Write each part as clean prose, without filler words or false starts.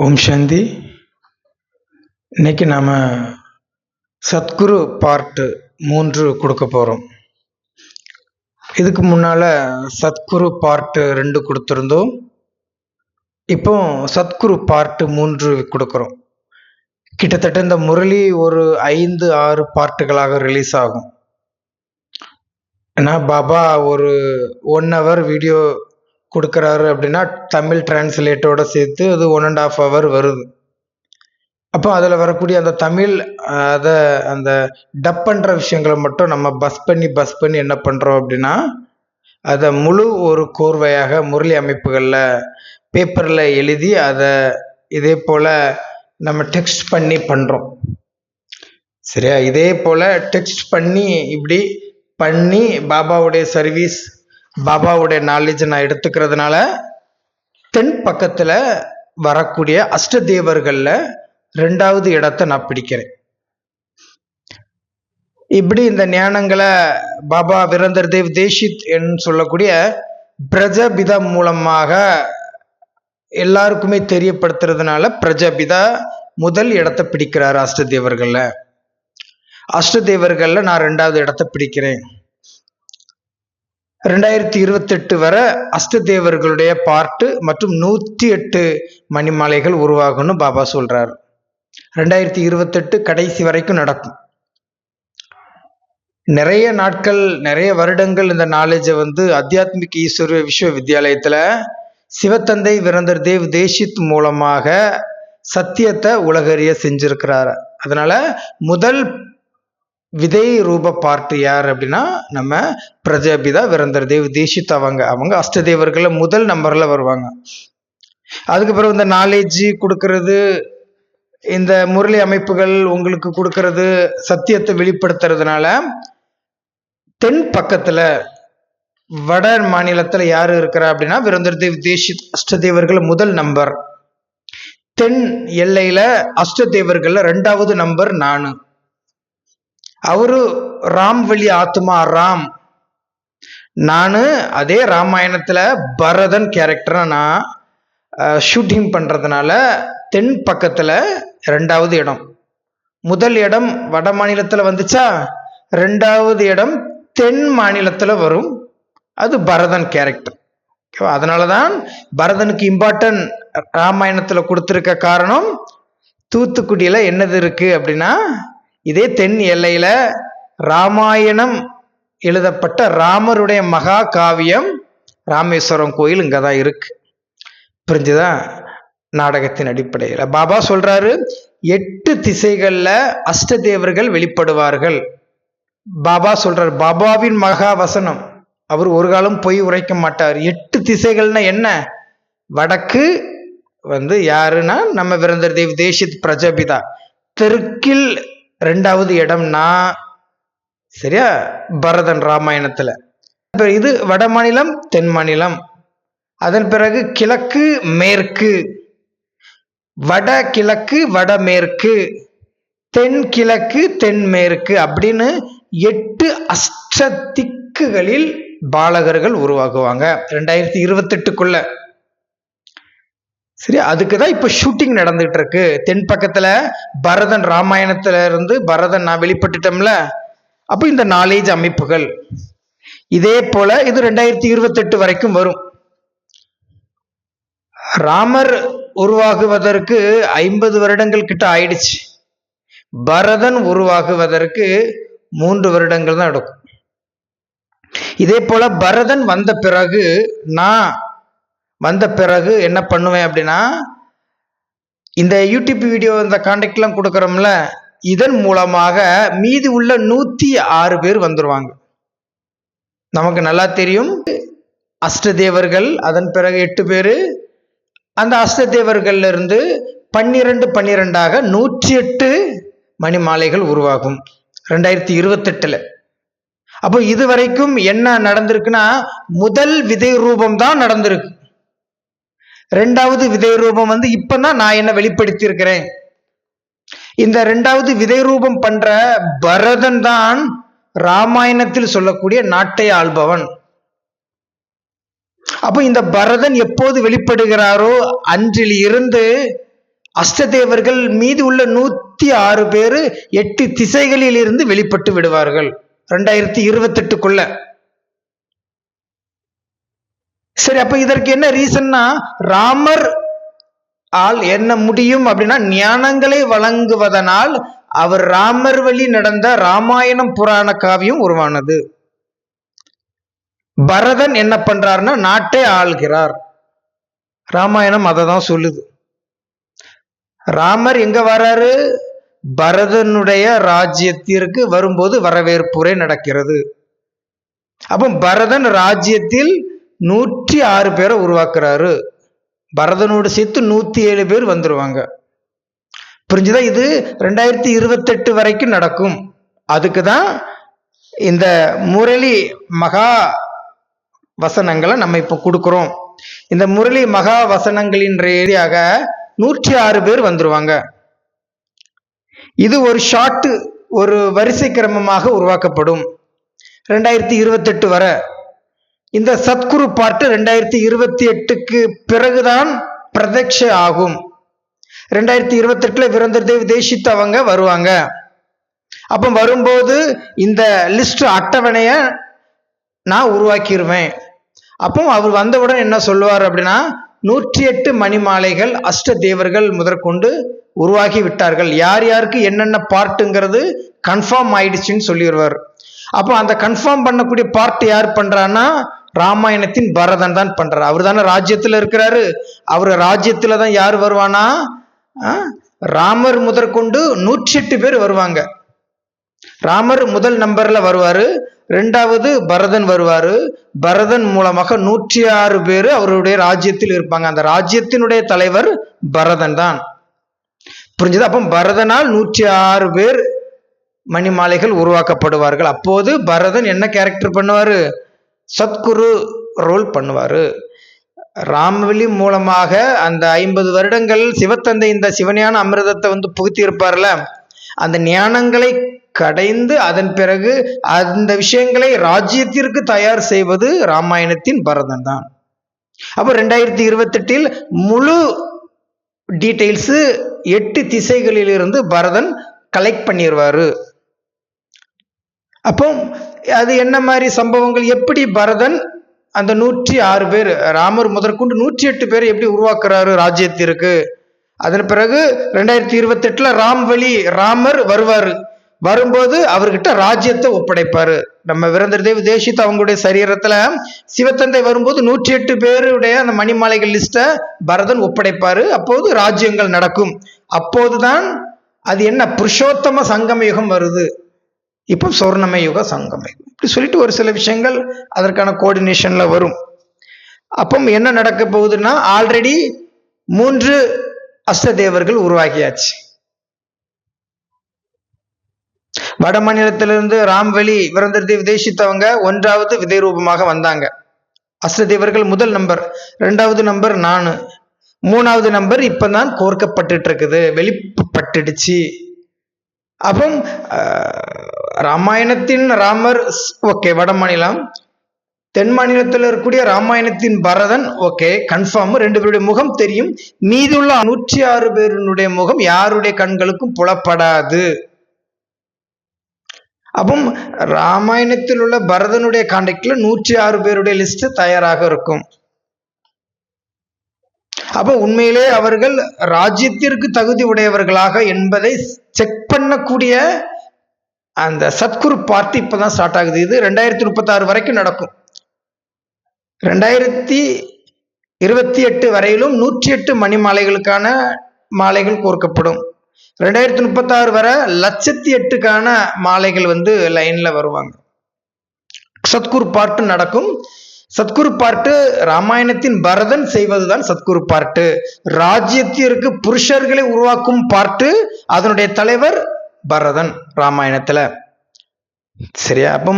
ஓம் சாந்தி. இன்னைக்கு நாம் சத்குரு பார்ட் 3 கொடுக்க போகிறோம். இதுக்கு முன்னால் சத்குரு பார்ட் 2 கொடுத்துருந்தோம். இப்போ சத்குரு பார்ட் 3 கொடுக்குறோம். கிட்டத்தட்ட இந்த முரளி ஒரு 5-6 பார்ட்டுகளாக ரிலீஸ் ஆகும். ஏன்னா பாபா ஒரு 1 hour வீடியோ கொடுக்குறாரு அப்படின்னா தமிழ் டிரான்ஸ்லேட்டோட சேர்த்து அது 1.5 hour வருது. அப்போ அதில் வரக்கூடிய அந்த தமிழ் அந்த டப் பண்ணுற விஷயங்களை மட்டும் நம்ம பஸ் பண்ணி என்ன பண்ணுறோம் அப்படின்னா அதை முழு ஒரு கோர்வையாக முரளி அமைப்புகளில் பேப்பரில் எழுதி அதை இதே போல் நம்ம டெக்ஸ்ட் பண்ணி பண்ணுறோம். சரியா? இதே போல் டெக்ஸ்ட் பண்ணி இப்படி பண்ணி பாபாவுடைய சர்வீஸ், பாபாவுடைய நாலேஜ் நான் எடுத்துக்கிறதுனால தென் பக்கத்தில் வரக்கூடிய அஷ்டதேவர்களில் 2வது இடத்தை நான் பிடிக்கிறேன். இப்படி இந்த ஞானங்களை பாபா வீரேந்தர் தேவ் தேஷித் என்று சொல்லக்கூடிய பிரஜபிதா மூலமாக எல்லாருக்குமே தெரியப்படுத்துறதுனால பிரஜபிதா முதல் இடத்தை பிடிக்கிறார். அஷ்டதேவர்களில் நான் 2வது இடத்தை பிடிக்கிறேன். 2028 வரை அஷ்டதேவர்களுடைய பார்ட்டு மற்றும் 108 மணிமாலைகள் உருவாகும்னு பாபா சொல்றாரு. 2028 கடைசி வரைக்கும் நடக்கும். நிறைய நாட்கள், நிறைய வருடங்கள் இந்த நாலேஜை ஆத்தியாத்மிக் ஈஸ்வர விஸ்வவித்யாலயத்துல சிவத்தந்தை வீரேந்தர் தேவ் தேஷித் மூலமாக சத்தியத்தை உலகறிய செஞ்சிருக்கிறாரு. அதனால முதல் விதை ரூப பார்ட் யார் அப்படின்னா நம்ம பிரஜாபிதா வீரேந்தர் தேவ் தேஷித். அவங்க அஷ்டதேவர்கள முதல் நம்பர்ல வருவாங்க. அதுக்கு பிறகு இந்த நாலேஜ் கொடுக்கறது, இந்த முரளி அமைப்புகள் உங்களுக்கு கொடுக்கறது, சத்தியத்தை வெளிப்படுத்துறதுனால தென் பக்கத்துல வட மாநிலத்துல யாரு இருக்கிறா அப்படின்னா வீரேந்தர் தேவ் தேஷித் அஷ்டதேவர்கள் முதல் நம்பர். தென் எல்லையில அஷ்டதேவர்கள்ல 2வது நம்பர் நானு. அவரு ராம்வழி ஆத்மா ராம். நானு அதே ராமாயணத்துல பரதன் கேரக்டரை நான் ஷூட்டிங் பண்றதுனால தென் பக்கத்துல 2வது இடம். முதல் இடம் வட மாநிலத்துல வந்துச்சா, 2வது இடம் தென் மாநிலத்துல வரும். அது பரதன் கேரக்டர். அதனாலதான் பரதனுக்கு இம்பார்ட்டன்ட் ராமாயணத்துல கொடுத்திருக்க காரணம். தூத்துக்குடியில என்னது இருக்கு அப்படின்னா இதே தென் எல்லையில ராமாயணம் எழுதப்பட்ட ராமருடைய மகா காவியம் ராமேஸ்வரம் கோயில் இங்கதான் இருக்கு. புரிஞ்சுதா? நாடகத்தின் அடிப்படையில் பாபா சொல்றாரு 8 திசைகள்ல அஷ்டதேவர்கள் வெளிப்படுவார்கள். பாபா சொல்றாரு, பாபாவின் மகா வசனம். அவர் ஒரு காலம் பொய் உரைக்க மாட்டார். 8 திசைகள்னா என்ன? வடக்கு யாருன்னா நம்ம வீரேந்தர் தேவ் தேஷித் பிரஜபிதா. தெற்கில் 2வது இடம்னா சரியா பரதன் ராமாயணத்துல. இது வட மாநிலம், தென் மாநிலம். அதன் பிறகு கிழக்கு மேற்கு, வட கிழக்கு வடமேற்கு, தென் கிழக்கு தென்மேற்கு அப்படின்னு 8 அஷ்டதிக்குகளில் பாலகர்கள் உருவாகுவாங்க 2028க்குள்ள. சரி, அதுக்குதான் இப்ப ஷூட்டிங் நடந்துட்டு இருக்கு. தென் பக்கத்துல பரதன் ராமாயணத்துல இருந்து பரதன் நான் வெளிப்பட்டுட்டோம்ல. அப்ப இந்த நாலேஜ் அமைப்புகள் இதே போல இது 2028 வரைக்கும் வரும். ராமர் உருவாகுவதற்கு 50 வருடங்கள் கிட்ட ஆயிடுச்சு. பரதன் உருவாகுவதற்கு 3 வருடங்கள் தான் எடுக்கும். இதே போல பரதன் வந்த பிறகு நான் வந்த பிறகு என்ன பண்ணுவேன் அப்படின்னா இந்த யூடியூப் வீடியோ இந்த கான்டாக்ட் எல்லாம் கொடுக்கறோம்ல, இதன் மூலமாக மீதி உள்ள 106 பேர் வந்துருவாங்க. நமக்கு நல்லா தெரியும் அஷ்டதேவர்கள், அதன் பிறகு 8 பேரு. அந்த அஷ்டதேவர்கள்ல இருந்து 12 108 மணிமாலைகள் உருவாகும் 2028ல. அப்போ இது வரைக்கும் என்ன நடந்திருக்குன்னா முதல் விதை ரூபம் தான் நடந்திருக்கு. 2வது விதை ரூபம் இப்பதான் நான் என்ன வெளிப்படுத்தி இருக்கிறேன். இந்த 2வது விதை ரூபம் பண்ற பரதன் தான் ராமாயணத்தில் சொல்லக்கூடிய நாட்டை ஆள்பவன். அப்போ இந்த பரதன் எப்போது வெளிப்படுகிறாரோ அன்றில் இருந்து அஷ்டதேவர்கள் மீது உள்ள 106 பேரு 8 திசைகளில் இருந்து வெளிப்பட்டு விடுவார்கள் 2028க்குள்ள. சரி, அப்ப இதற்கு என்ன ரீசன்னா, ராமர் ஆல் என்ன முடியும் அப்படின்னா ஞானங்களை வழங்குவதனால் அவர் ராமர் வழி நடந்த ராமாயணம் புராண காவியம் உருவானது. பரதன் என்ன பண்றாருன்னா நாட்டை ஆள்கிறார். ராமாயணம் அதை தான் சொல்லுது. ராமர் எங்க வராரு? பரதனுடைய ராஜ்யத்திற்கு வரும்போது வரவேற்புரை நடக்கிறது. அப்போ பரதன் ராஜ்யத்தில் 106 பேரை உருவாக்குறாரு. பரதனோடு சேர்த்து 107 பேர் வந்துருவாங்க. புரிஞ்சுதா? இது 2028 வரைக்கும் நடக்கும். அதுக்கு தான் இந்த முரளி மகா வசனங்களை நம்ம இப்போ கொடுக்குறோம். இந்த முரளி மகா வசனங்களின் ரீதியாக 106 பேர் வந்துருவாங்க. இது ஒரு ஷார்ட், ஒரு வரிசை கிரமமாக உருவாக்கப்படும் 2028 வரை. இந்த சத்குரு பார்ட் 2028க்கு பிறகுதான் பிரதட்ச ஆகும். 2028ல வீரேந்தர் தேவ் தீக்ஷித் அவங்க வருவாங்க. அப்ப வரும்போது இந்த லிஸ்ட் அட்டவணைய நான் உருவாக்கிடுவேன். அப்போ அவர் வந்தவுடன் என்ன சொல்லுவார் அப்படின்னா 108 மணிமாலைகள் அஷ்ட தேவர்கள் முதற்கொண்டு உருவாகி விட்டார்கள். யார் யாருக்கு என்னென்ன பார்ட்டுங்கிறது கன்ஃபார்ம் ஆயிடுச்சுன்னு சொல்லிடுவார். அப்போ அந்த கன்ஃபார்ம் பண்ணக்கூடிய பார்ட் யார் பண்றான்னா ராமாயணத்தின் பரதன் தான் பண்றாரு. அவர் தானே ராஜ்யத்துல இருக்கிறாரு. அவர் ராஜ்யத்துல தான் யார் வருவானா, ராமர் முதற்கொண்டு 108 பேர் வருவாங்க. ராமர் முதல் நம்பர்ல வருவாரு, 2வது பரதன் வருவாரு. பரதன் மூலமாக 106 பேர் அவருடைய ராஜ்யத்தில் இருப்பாங்க. அந்த ராஜ்யத்தினுடைய தலைவர் பரதன் தான். புரிஞ்சது? அப்போ பரதனால் 106 பேர் மணிமாலைகள் உருவாக்கப்படுவார்கள். அப்போது பரதன் என்ன கேரக்டர் பண்ணுவாரு? சத்குரு ரோல் பண்ணுவாரு. ராமவெளி மூலமாக அந்த 50 வருடங்கள் சிவத்தந்தை இந்த சிவஞான அமிர்தத்தை புகுத்தி இருப்பார்ல, அந்த ஞானங்களை கடைந்து அதன் பிறகு அந்த விஷயங்களை ராஜ்யத்திற்கு தயார் செய்வது ராமாயணத்தின் பரதன் தான். அப்போ 2028 முழு டீடைல்ஸ் 8 திசைகளில் இருந்து பரதன் கலெக்ட் பண்ணிடுவாரு. அப்போ அது என்ன மாதிரி சம்பவங்கள், எப்படி பரதன் அந்த 106 பேர் ராமர் முதற்கொண்டு 108 பேரை எப்படி உருவாக்குறாரு ராஜ்யத்திற்கு. அதன் பிறகு 2028ல ராமர் வருவாரு. வரும்போது அவர்கிட்ட ராஜ்யத்தை ஒப்படைப்பாரு. நம்ம வீரேந்தர் தேவ் தீக்ஷித் அவங்களுடைய சரீரத்துல சிவத்தந்தை வரும்போது 108 பேருடைய அந்த மணிமாலைகள் லிஸ்ட பரதன் ஒப்படைப்பாரு. அப்போது ராஜ்யங்கள் நடக்கும். அப்போதுதான் அது என்ன புருஷோத்தம சங்கம யுகம் வருது. இப்போ சொர்ணமய யுக சங்கம யுகம், இப்படி சொல்லிட்டு ஒரு சில விஷயங்கள் அதற்கான கோஆர்டினேஷன்ல வரும். அப்போ என்ன நடக்க போகுதுன்னா, ஆல்ரெடி 3 அஷ்டதேவர்கள் உருவாகியாச்சு. வட மாநிலத்திலிருந்து ராம்வெளி வீரேந்தர் தேவ் தீக்ஷித் அவங்க 1வது விதை ரூபமாக வந்தாங்க. அஷ்டதேவர்கள் முதல் நம்பர், 2வது நம்பர் நான், 3வது நம்பர் இப்பதான் கோர்க்கப்பட்டு இருக்குது, வெளிப்பட்டுடுச்சு. அப்போ ராமாயணத்தின் ராமர் ஓகே வட மாநிலம், தென் மாநிலத்தில் இருக்கக்கூடிய ராமாயணத்தின் பரதன் ஓகே கன்ஃபார்ம். 2 பேருடைய முகம் தெரியும். மீதுள்ள 106 பேருடைய முகம் யாருடைய கண்களுக்கும் புலப்படாது. அப்போ ராமாயணத்தில் உள்ள பரதனுடைய கான்டாக்ட்ல 106 பேருடைய லிஸ்ட் தயாராக இருக்கும். அப்போ உண்மையிலே அவர்கள் ராஜ்யத்திற்கு தகுதி உடையவர்களாக என்பதை செக் பண்ணக்கூடிய அந்த சத்குரு பார்ட்டி இப்பதான் ஸ்டார்ட் ஆகுது. இது 2036 வரைக்கும் நடக்கும். 2028 வரையிலும் 108 மணிமாலைகளுக்கான மாலைகள் கோர்க்கப்படும். 2036 வரை 108க்கான மாலைகள் லைன்ல வருவாங்க. சத்குரு பார்ட்டு நடக்கும். சத்குரு பார்ட்டு ராமாயணத்தின் பரதன் செய்வதுதான் சத்குரு பார்ட்டு. ராஜ்யத்திற்கு புருஷர்களை உருவாக்கும் பார்ட்டு அதனுடைய தலைவர் பரதன் ராமாயணத்துல. சரியா? அப்போ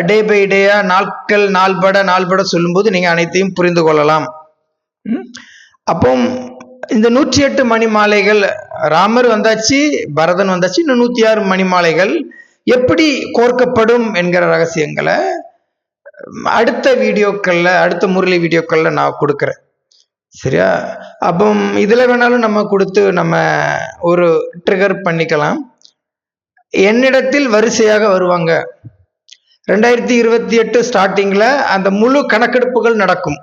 டே பை டேயா நாட்கள் நாள்பட சொல்லும்போது நீங்க அனைத்தையும் புரிந்து கொள்ளலாம். அப்போ இந்த 108 மணிமாலைகள் ராமர் வந்தாச்சு, பரதன் வந்தாச்சு, இன்னும் 106 மணிமாலைகள் எப்படி கோர்க்கப்படும் என்கிற ரகசியங்களை அடுத்த வீடியோக்கள்ல, அடுத்த முரளி வீடியோக்கள்ல நான் கொடுக்குறேன். சரியா? அப்போ இதில் வேணாலும் நம்ம கொடுத்து நம்ம ஒரு ட்ரிகர் பண்ணிக்கலாம். என்னிடத்தில் வரிசையாக வருவாங்க. 2028 ஸ்டார்டிங்கில் அந்த முழு கணக்கெடுப்புகள் நடக்கும்.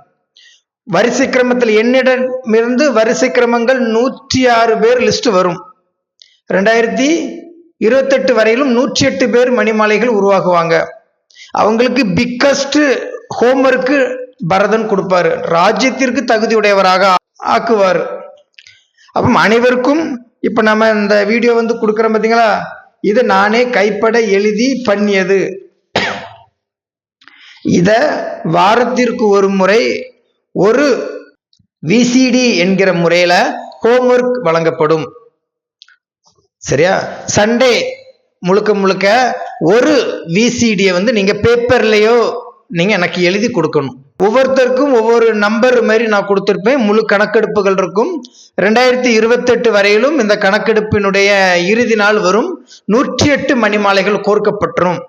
வரிசை கிரமத்தில் என்னிடமிருந்து வரிசை கிரமங்கள் 106 பேர் லிஸ்ட் வரும். 2028 வரையிலும் 108 பேர் மணிமாலைகள் உருவாகுவாங்க. அவங்களுக்கு பிக்கஸ்ட் ஹோம்ஒர்க்கு பரதன் கொடுப்பாரு, ராஜ்யத்திற்கு தகுதியுடையவராக ஆக்குவார். அப்போ அனைவருக்கும் இப்போ நம்ம இந்த வீடியோ கொடுக்குறோம் பார்த்தீங்களா, இது நானே கைப்பட எழுதி பண்ணியது. இத வாரத்திற்கு ஒரு முறை ஒரு விசிடி என்கிற முறையில ஹோம்ஒர்க் வழங்கப்படும். சரியா? சண்டே முழுக்க முழுக்க ஒரு விசிடியை நீங்க பேப்பர்லயோ நீங்க எனக்கு எழுதி கொடுக்கணும். ஒவ்வொருத்தருக்கும் ஒவ்வொரு நம்பர் மாதிரி நான் கொடுத்திருப்பேன். முழு கணக்கெடுப்புகள் இருக்கும். 2028 வரையிலும் இந்த கணக்கெடுப்பினுடைய இறுதி நாள் வரும். 108 மணிமாலைகள் கோர்க்கப்பட்டுரும்.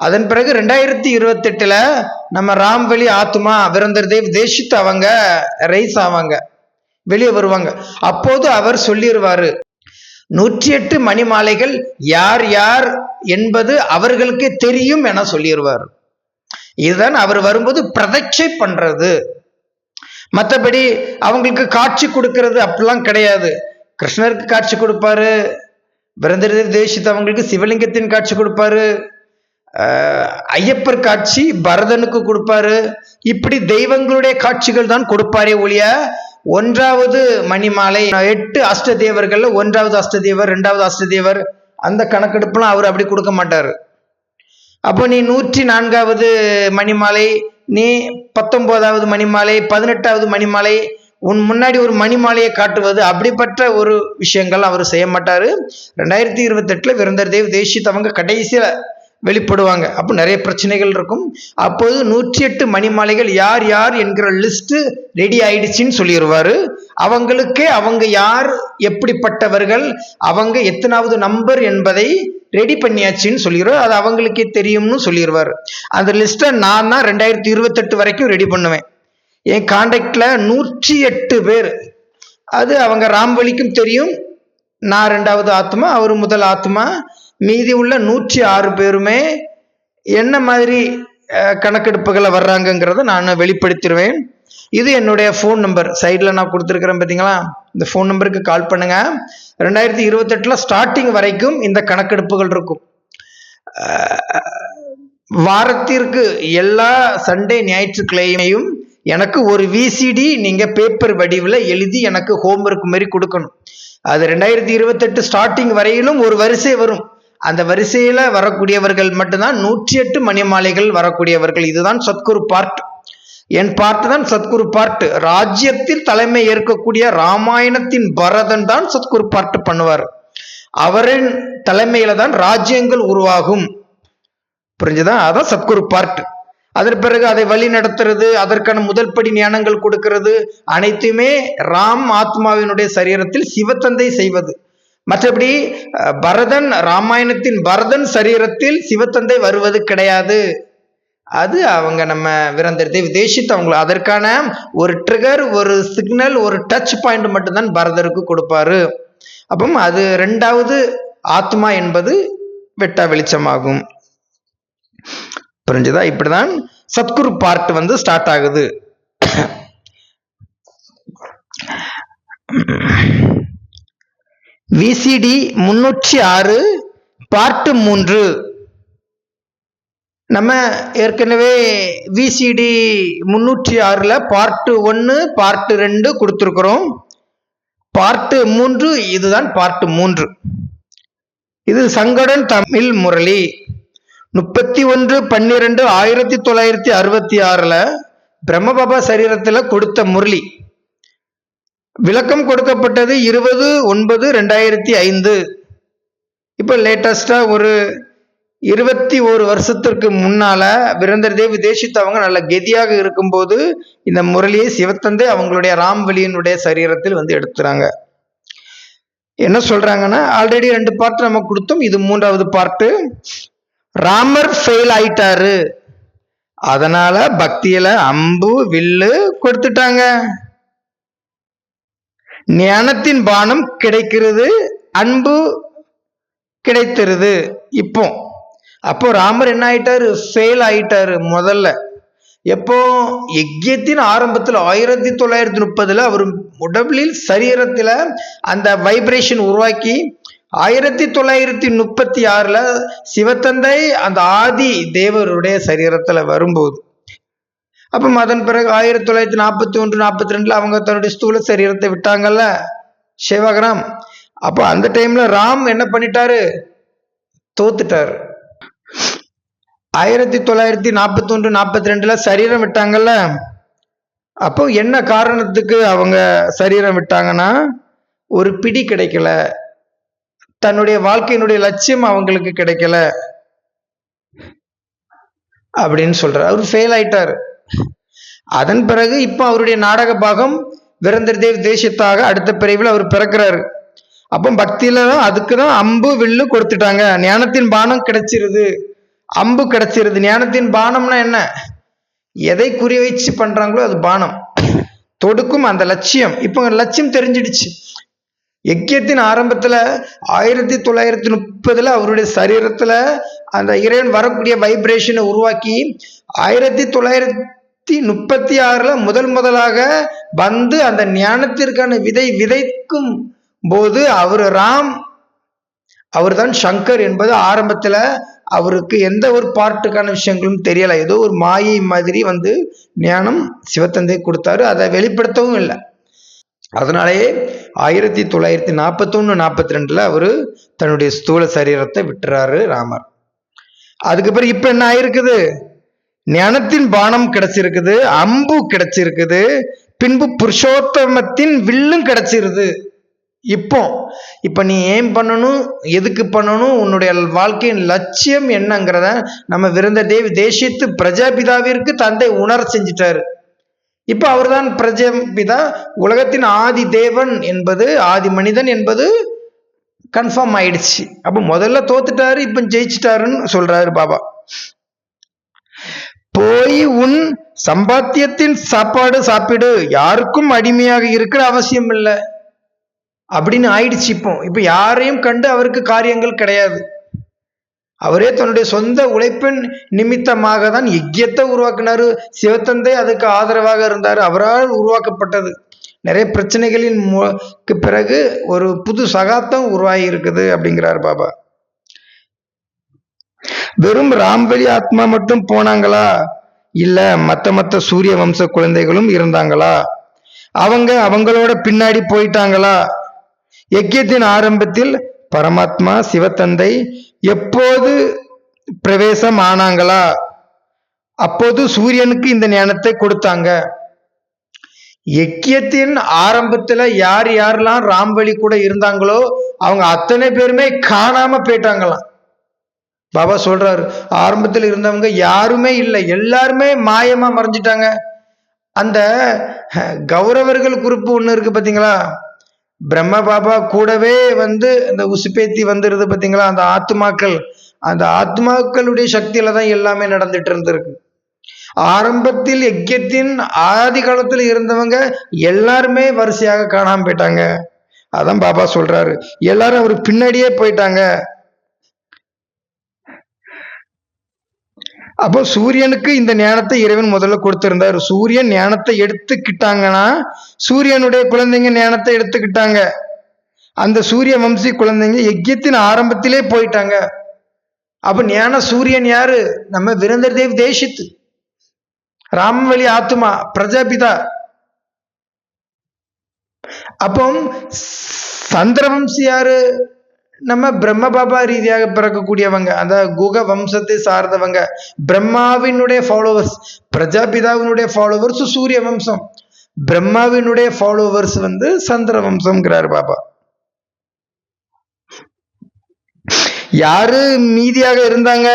அதன் பிறகு 2028 நம்ம ராம்வெளி ஆத்மா வீரேந்தர் தேவ் தேஷித் அவங்க ரைஸ் ஆவாங்க, வெளியே வருவாங்க. அப்போது அவர் சொல்லிடுவாரு, 108 மணிமாலைகள் யார் யார் என்பது அவர்களுக்கு தெரியும் என சொல்லிடுவார். இதுதான் அவர் வரும்போது பிரதட்சை பண்றது. மற்றபடி அவங்களுக்கு காட்சி கொடுக்கறது அப்படிலாம் கிடையாது. கிருஷ்ணருக்கு காட்சி கொடுப்பாரு, வீரேந்தர் தேவ் தேஷித் அவங்களுக்கு சிவலிங்கத்தின் காட்சி கொடுப்பாரு, ஐயப்பர் காட்சி பரதனுக்கு கொடுப்பாரு. இப்படி தெய்வங்களுடைய காட்சிகள் தான் கொடுப்பாரே ஒழிய 1வது மணிமாலை 8 அஷ்டதேவர்கள் 1வது அஷ்டதேவர் 2வது அஷ்டதேவர் அந்த கணக்கெடுப்புலாம் அவர் அப்படி கொடுக்க மாட்டார். அப்போ நீ 104வது மணிமாலை, நீ 19வது மணிமாலை, 18வது மணிமாலை, உன் முன்னாடி ஒரு மணிமாலையை காட்டுவது, அப்படிப்பட்ட ஒரு விஷயங்கள் அவர் செய்ய மாட்டாரு. 2028 வீரேந்தர் தேவ் தேஷித் அவங்க கடைசியில் வெளிப்படுவாங்க. அப்போ நிறைய பிரச்சனைகள் இருக்கும். அப்போது 108 மணிமாலைகள் யார் யார் என்கிற லிஸ்ட் ரெடி ஆயிடுச்சுன்னு சொல்லிடுவாரு. அவங்களுக்கே அவங்க யார், எப்படிப்பட்டவர்கள், அவங்க எத்தனாவது நம்பர் என்பதை ரெடி பண்ணியாச்சுன்னு சொல்லிடுவார். அது அவங்களுக்கே தெரியும்னு சொல்லிடுவார். அந்த லிஸ்ட்டை நான் தான் 2028 வரைக்கும் ரெடி பண்ணுவேன். என் கான்டாக்ட்ல 108 பேர். அது அவங்க ராம்வெளிக்கும் தெரியும், நான் 2வது ஆத்மா, அவர் முதல் ஆத்மா. மீதி உள்ள 106 பேருமே என்ன மாதிரி கணக்கெடுப்புகளை வர்றாங்கங்கிறத நான் வெளிப்படுத்திடுவேன். இது என்னுடைய ஃபோன் நம்பர் சைடில் நான் கொடுத்துருக்கிறேன் பார்த்தீங்களா, இந்த ஃபோன் நம்பருக்கு கால் பண்ணுங்க. 2028 ஸ்டார்டிங் வரைக்கும் இந்த கணக்கெடுப்புகள் இருக்கும். வாரத்திற்கு எல்லா சண்டே ஞாயிற்றுக்கிழமையும் எனக்கு ஒரு விசிடி நீங்க பேப்பர் வடிவில் எழுதி எனக்கு ஹோம்ஒர்க் மாதிரி கொடுக்கணும். அது 2028 ஸ்டார்டிங் வரையிலும் ஒரு வரிசை வரும். அந்த வரிசையில வரக்கூடியவர்கள் மட்டும்தான் 108 மணிமாலைகள் வரக்கூடியவர்கள். இதுதான் சத்குரு பார்ட். என் பார்ட் தான் சத்குரு பார்ட். ராஜ்யத்தில் தலைமை ஏற்கக்கூடிய ராமாயணத்தின் பரதன் தான் சத்குரு பார்ட் பண்ணுவார். அவரின் தலைமையில தான் ராஜ்யங்கள் உருவாகும். புரிஞ்சுதான்? அதான் சத்குரு பார்ட். அதன் பிறகு அதை வழி நடத்துறது, அதற்கான முதல் படி ஞானங்கள் கொடுக்கிறது, அனைத்துமே ராம் ஆத்மாவினுடைய சரீரத்தில் சிவத்தந்தை செய்வது. மற்றபடி பரதன், ராமாயணத்தின் பரதன் சரீரத்தில் சிவத்தந்தை வருவது கிடையாது. அது அவங்க நம்ம வீரேந்தர் தேவ் தேஷித் அவங்க அதற்கான ஒரு ட்ரிகர், ஒரு சிக்னல், ஒரு டச் பாயிண்ட் மட்டும்தான் பரதருக்கு கொடுப்பாரு. அப்போ அது 2வது ஆத்மா என்பது வெட்டா வெளிச்சமாகும். புரிஞ்சுதா? இப்படிதான் சத்குரு பார்ட் ஸ்டார்ட் ஆகுது. VCD 306 part 3. நம்ம ஏற்கனவே விசிடி 306 பார்ட் 1 பார்ட் 2 கொடுத்துருக்கிறோம். பார்ட் 3 இதுதான் பார்ட் 3. இது சங்கடன் தமிழ் முரளி 31/12/1966 பிரம்மபாபா சரீரத்தில் கொடுத்த முரளி. விளக்கம் கொடுக்கப்பட்டது 20/9/2005. இப்போ லேட்டஸ்டா ஒரு 21 வருஷத்திற்கு முன்னால வீரேந்தர் தேவ் தேஷித் அவங்க நல்ல கெதியாக இருக்கும்போது இந்த முரளியை சிவத்தந்தை அவங்களுடைய ராம்வெளியினுடைய சரீரத்தில் எடுத்துறாங்க. என்ன சொல்றாங்கன்னா, ஆல்ரெடி 2 பார்ட் நம்ம கொடுத்தோம், இது 3வது பார்ட். ராமர் ஃபெயில் ஆயிட்டாரு, அதனால பக்தியில அம்பு வில்லு கொடுத்துட்டாங்க. ஞானத்தின் பானம் கிடைக்கிறது, அன்பு கிடைத்திருது. அப்போ ராமர் என்ன ஆயிட்டாரு? ஃபெயில் ஆயிட்டாரு முதல்ல. எப்போ? யஜ்யத்தின் ஆரம்பத்தில் 1930 அவர் உடலில் சரீரத்துல அந்த வைப்ரேஷன் உருவாக்கி 1936 சிவத்தந்தை அந்த ஆதி தேவருடைய சரீரத்துல வரும்போது, அப்ப அதன் பிறகு 1941-42 அவங்க தன்னுடைய ஸ்தூல சரீரத்தை விட்டாங்கல்ல, சிவகிராம். அப்போ அந்த டைம்ல ராம் என்ன பண்ணிட்டாரு? தோத்துட்டாரு. 1941-42 சரீரம் விட்டாங்கல்ல. அப்போ என்ன காரணத்துக்கு அவங்க சரீரம் விட்டாங்கன்னா, ஒரு பிடி கிடைக்கல, தன்னுடைய வாழ்க்கையினுடைய லட்சியம் அவங்களுக்கு கிடைக்கல அப்படின்னு சொல்றாரு. அவர் ஃபெயில் ஆயிட்டாரு. அதன் பிறகு இப்ப அவருடைய நாடக பாகம் வீரேந்திர தேவ் தேசித்தாக அடுத்த பிரிவில் அவர் பிறக்கிறாரு. அப்போ பக்தியில அதுக்குதான் அம்பு வில்லு கொடுத்துட்டாங்க. ஞானத்தின் பானம் கிடைச்சிருது, அம்பு கிடைச்சிருது. ஞானத்தின் பானம்னா என்ன? எதை குறி வச்சு பண்றாங்களோ அது பானம், தொடுக்கும் அந்த லட்சியம். இப்போ லட்சியம் தெரிஞ்சிடுச்சு. யஜ்யத்தின் ஆரம்பத்துல 1930 அவருடைய சரீரத்துல அந்த இறைவன் வரக்கூடிய வைப்ரேஷனை உருவாக்கி 1936 முதலாக வந்து அந்த ஞானத்திற்கான விதை விதைக்கும் போது அவர் தான் சங்கர் என்பது ஆரம்பத்துல அவருக்கு எந்த ஒரு பார்ட்டுக்கான விஷயங்களும் தெரியல. ஏதோ ஒரு மாயை மாதிரி வந்து ஞானம் சிவத்தந்தை கொடுத்தாரு, அதை வெளிப்படுத்தவும் இல்லை. அதனாலேயே 1941-42 அவரு தன்னுடைய ஸ்தூல சரீரத்தை விட்டுறாரு ராமர். அதுக்கு பிறகு இப்ப என்ன ஆயிருக்குது? ஞானத்தின் பானம் கிடைச்சிருக்குது, அம்பு கிடைச்சிருக்குது, பின்பு புருஷோத்தமத்தின் வில்லும் கிடைச்சிருது. இப்ப நீ ஏன் பண்ணணும், எதுக்கு பண்ணணும், உன்னுடைய வாழ்க்கையின் லட்சியம் என்னங்கிறத நம்ம வீரேந்திர தேவ் தேசித்து பிரஜாபிதாவிற்கு தந்தை உணர செஞ்சிட்டாரு. இப்ப அவர் தான் பிரஜாபிதா, உலகத்தின் ஆதி தேவன் என்பது, ஆதி மனிதன் என்பது கன்ஃபார்ம் ஆயிடுச்சு. அப்ப முதல்ல தோத்துட்டாரு, இப்ப ஜெயிச்சிட்டாருன்னு சொல்றாரு பாபா. போய் உன் சம்பாத்தியத்தின் சாப்பாடு சாப்பிடு, யாருக்கும் அடிமையாக இருக்கிற அவசியம் இல்லை அப்படின்னு ஆயிடுச்சு. இப்ப யாரையும் கண்டு அவருக்கு காரியங்கள் கிடையாது. அவரே தன்னுடைய சொந்த உழைப்பின் நிமித்தமாக தான் யஜ்யத்தை உருவாக்கினாரு. சிவத்தந்தை அதுக்கு ஆதரவாக இருந்தாரு, அவரால் உருவாக்கப்பட்டது. நிறைய பிரச்சனைகளின் பிறகு ஒரு புது சகாப்தம் உருவாகி இருக்குது அப்படிங்கிறார் பாபா. வெறும் ராம்வெளி ஆத்மா மட்டும் போனாங்களா? இல்ல மத்த சூரிய வம்ச குழந்தைகளும் இருந்தாங்களா? அவங்களோட பின்னாடி போயிட்டாங்களா? யஜ்யத்தின் ஆரம்பத்தில் பரமாத்மா சிவத்தந்தை எப்போது பிரவேசம் ஆனாங்களா? அப்போது சூரியனுக்கு இந்த ஞானத்தை கொடுத்தாங்க. யஜ்யத்தின் ஆரம்பத்துல யாரெல்லாம் ராம்வழி கூட இருந்தாங்களோ அவங்க அத்தனை பேருமே காணாம போயிட்டாங்களாம். பாபா சொல்றாரு, ஆரம்பத்தில் இருந்தவங்க யாருமே இல்லை, எல்லாருமே மாயமா மறைஞ்சிட்டாங்க. அந்த கௌரவர்கள் குரூப் ஒண்ணு இருக்கு பாத்தீங்களா, பிரம்ம பாபா கூடவே வந்து அந்த உசுப்பேத்தி வந்துருது பாத்தீங்களா, அந்த ஆத்மாக்களுடைய சக்தியில தான் எல்லாமே நடந்துட்டு இருந்திருக்கு. ஆரம்பத்தில் யஜ்யத்தின் ஆதி காலத்துல இருந்தவங்க எல்லாருமே வரிசையாக காணாம போயிட்டாங்க. அதான் பாபா சொல்றாரு, எல்லாரும் அவருக்கு பின்னாடியே போயிட்டாங்க. அப்போ சூரியனுக்கு இந்த ஞானத்தை இறைவன் முதல்ல கொடுத்திருந்தாரு. சூரியன் ஞானத்தை எடுத்துக்கிட்டாங்கன்னா சூரியனுடைய குழந்தைங்க ஞானத்தை எடுத்துக்கிட்டாங்க. அந்த சூரிய வம்சி குழந்தைங்க யஜ்யத்தின் ஆரம்பத்திலே போயிட்டாங்க. அப்ப ஞான சூரியன் யாரு? நம்ம வீரேந்திர தேவ் தேசித்து, ராமவழி ஆத்மா, பிரஜாபிதா. அப்போ சந்திரவம்சி யாரு? நம்ம பிரம்ம பாபா ரீதியாக பிறக்கக்கூடியவங்க, அந்த குக வம்சத்தை சார்ந்தவங்க, பிரம்மாவினுடைய ஃபாலோவர்ஸ். பிரஜாபிதாவினுடைய ஃபாலோவர்ஸ் சூரிய வம்சம், பிரம்மாவினுடைய ஃபாலோவர்ஸ் வந்து சந்திர வம்சம்ங்கிறார் பாபா. யாரு மீதியாக இருந்தாங்க?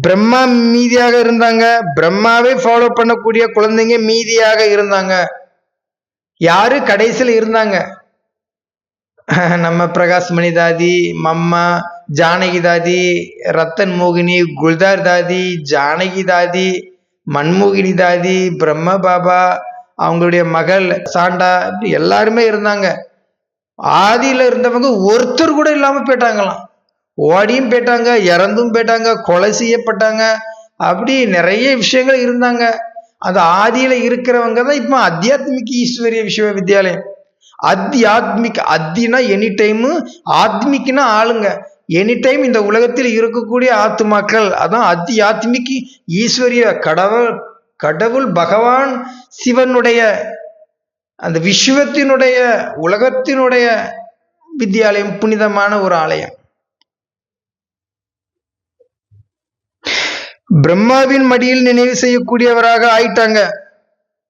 பிரம்மா மீதியாக இருந்தாங்க. பிரம்மாவை ஃபாலோ பண்ணக்கூடிய குழந்தைங்க மீதியாக இருந்தாங்க. யாரு கடைசியில் இருந்தாங்க? நம்ம பிரகாஷ்மணி தாதி, மம்மா, ஜானகி தாதி, ரத்தன் மோகினி, குல்தார் தாதி, ஜானகி தாதி, மன்மோகினி தாதி, பிரம்ம பாபா, அவங்களுடைய மகள் சாண்டா, இப்படி எல்லாருமே இருந்தாங்க. ஆதியில இருந்தவங்க ஒருத்தர் கூட இல்லாம போயிட்டாங்களாம். ஓடியும் போயிட்டாங்க, இறந்தும் போயிட்டாங்க, கொலை செய்யப்பட்டாங்க, அப்படி நிறைய விஷயங்கள் இருந்தாங்க. அந்த ஆதியில இருக்கிறவங்க தான் இப்ப அத்தியாத்மிக் ஈஸ்வரிய விஸ்வவித்யாலயம். அத்தியாத்மிக், அத்தினா எனி டைம், ஆத்மிக்னா ஆளுங்க. எனி டைம் இந்த உலகத்தில் இருக்கக்கூடிய ஆத்மாக்கள், அதான் அத்தியாத்மிக் ஈஸ்வரிய கடவுள் பகவான் சிவனுடைய அந்த விஸ்வத்தினுடைய உலகத்தினுடைய வித்யாலயம், புனிதமான ஒரு ஆலயம். பிரம்மாவின் மடியில் நினைவு செய்யக்கூடியவராக ஆயிட்டாங்க.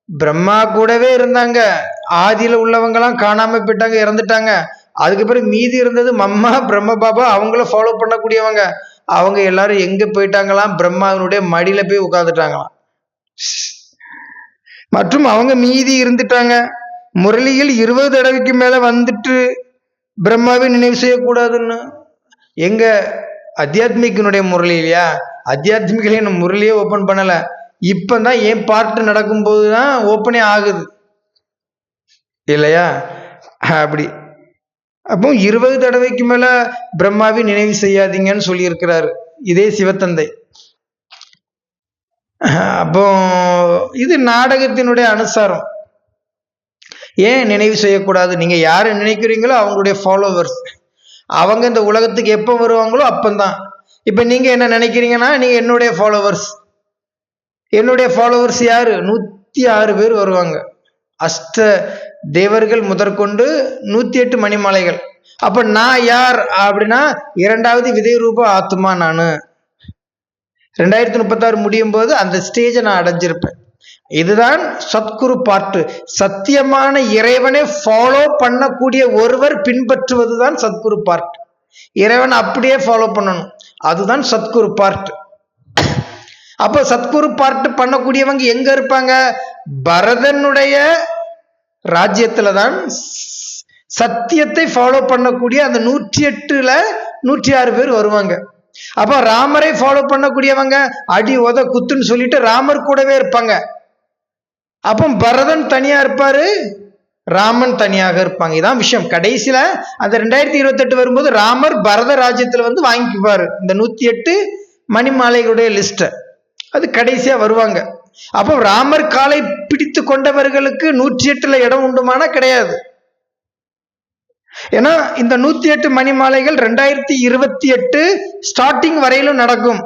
பிரம்மா கூடவே இருந்தாங்க. ஆதியில உள்ளவங்கலாம் காணாம போயிட்டாங்க, இறந்துட்டாங்க. அதுக்கு பிறகு மீதி இருந்தது மம்மா பிரம்ம பாபா, அவங்கள ஃபாலோ பண்ணக்கூடியவங்க. அவங்க எல்லாரும் எங்க போயிட்டாங்களாம்? பிரம்மாவினுடைய மடியில போய் உட்கார்ந்துட்டாங்களாம். மற்றும் அவங்க மீதி இருந்துட்டாங்க. முரளியில் 20 தடவைக்கு மேல வந்துட்டு பிரம்மாவை நினைவு செய்யக்கூடாதுன்னு. எங்க அத்தியாத்மிகனுடைய முரளி இல்லையா? அத்தியாத்மிகளே நம்ம முரளியே ஓபன் பண்ணல. இப்பதான் ஏன் பார்ட் நடக்கும் போதுதான் ஓப்பனே ஆகுது இல்லையா? அப்படி அப்போ 20 தடவைக்கு மேல பிரம்மாவை நினைவு செய்யாதீங்கன்னு சொல்லி இருக்கிறாரு இதே சிவத்தந்தை. அப்போ இது நாடகத்தினுடைய அனுசாரம். ஏன் நினைவு செய்யக்கூடாது? நீங்க யாரை நினைக்கிறீங்களோ அவங்களுடைய ஃபாலோவர்ஸ், அவங்க இந்த உலகத்துக்கு எப்போ வருவாங்களோ அப்பந்தான். இப்ப நீங்க என்ன நினைக்கிறீங்கன்னா, நீங்க என்னுடைய ஃபாலோவர்ஸ். என்னுடைய ஃபாலோவர்ஸ் யாரு? 106 பேர் வருவாங்க. அஷ்ட தேவர்கள் முதற்கொண்டு 108 மணிமாலைகள். அப்ப நான் யார் அப்படின்னா, 2வது விதை ரூப ஆத்மா. நானு 2036 முடியும் போது அந்த ஸ்டேஜை நான் அடைஞ்சிருப்பேன். இதுதான் சத்குரு பார்ட். சத்தியமான இறைவனை ஃபாலோ பண்ணக்கூடிய ஒருவர் பின்பற்றுவதுதான் சத்குரு பார்ட். இறைவன் அப்படியே ஃபாலோ பண்ணணும், அதுதான் சத்குரு பார்ட். அப்ப சத்குரு பார்ட் பண்ணக்கூடியவங்க எங்க இருப்பாங்க? பரதனுடைய ராஜ்யத்துலதான் சத்தியத்தை ஃபாலோ பண்ணக்கூடிய அந்த 108ல 106 பேர் வருவாங்க. அப்ப ராமரை ஃபாலோ பண்ணக்கூடியவங்க அடி உத குத்துன்னு சொல்லிட்டு ராமர் கூடவே இருப்பாங்க. அப்போ பரதன் தனியா இருப்பாரு, ராமன் தனியாக இருப்பாங்க. இதான் விஷயம். கடைசியில அந்த 2028 வரும்போது ராமர் பரத ராஜ்யத்துல வந்து வாங்கிக்குவாரு இந்த 108 மணிமாலைகளுடைய லிஸ்ட. அது கடைசியா வருவாங்க. அப்போ ராமர் காலை பிடித்து கொண்டவர்களுக்கு 108ல இடம் உண்டுமானா கிடையாது. ஏன்னா இந்த 108 மணிமாலைகள் 2028 ஸ்டார்டிங் வரையிலும் நடக்கும்.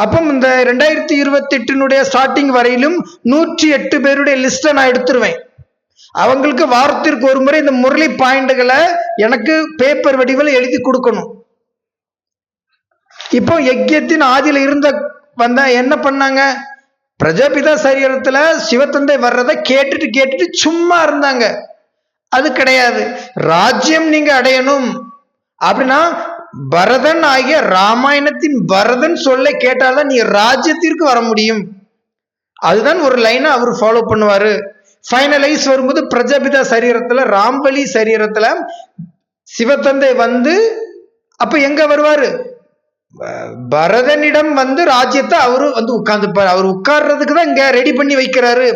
அப்போ இந்த 2028 ஸ்டார்டிங் வரையிலும் 108 பேருடைய லிஸ்ட நான் எடுத்துருவேன். அவங்களுக்கு வாரத்திற்கு ஒரு முறை இந்த முரளி பாயிண்ட்களை எனக்கு பேப்பர் வடிவில் எழுதி கொடுக்கணும். இப்போ யஜ்யத்தின் ஆதியில இருந்த வந்த என்ன பண்ணாங்க? பிரஜாபிதா சரீரத்துல சிவத்தந்தை வர்றதை கேட்டுட்டு சும்மா இருந்தாங்க. அது கிடையாது. ராஜ்யம் நீங்க அடையணும் அப்படின்னா பரதன் ஆகிய ராமாயணத்தின் பரதன் சொல்ல கேட்டால்தான் நீ ராஜ்யத்திற்கு வர முடியும். அதுதான் ஒரு லைனை அவர் ஃபாலோ பண்ணுவாரு. ஃபைனலைஸ் வரும்போது பிரஜாபிதா சரீரத்துல, ராம்பலி சரீரத்துல சிவத்தந்தை வந்து அப்ப எங்க வருவாரு? பரதனிடம் வந்து ராஜ்யத்தை அவரு வந்து உட்கார்ந்துப்பாரு. அவர் உட்கார்றதுக்கு தான் இங்க ரெடி பண்ணி வைக்கிறாரு.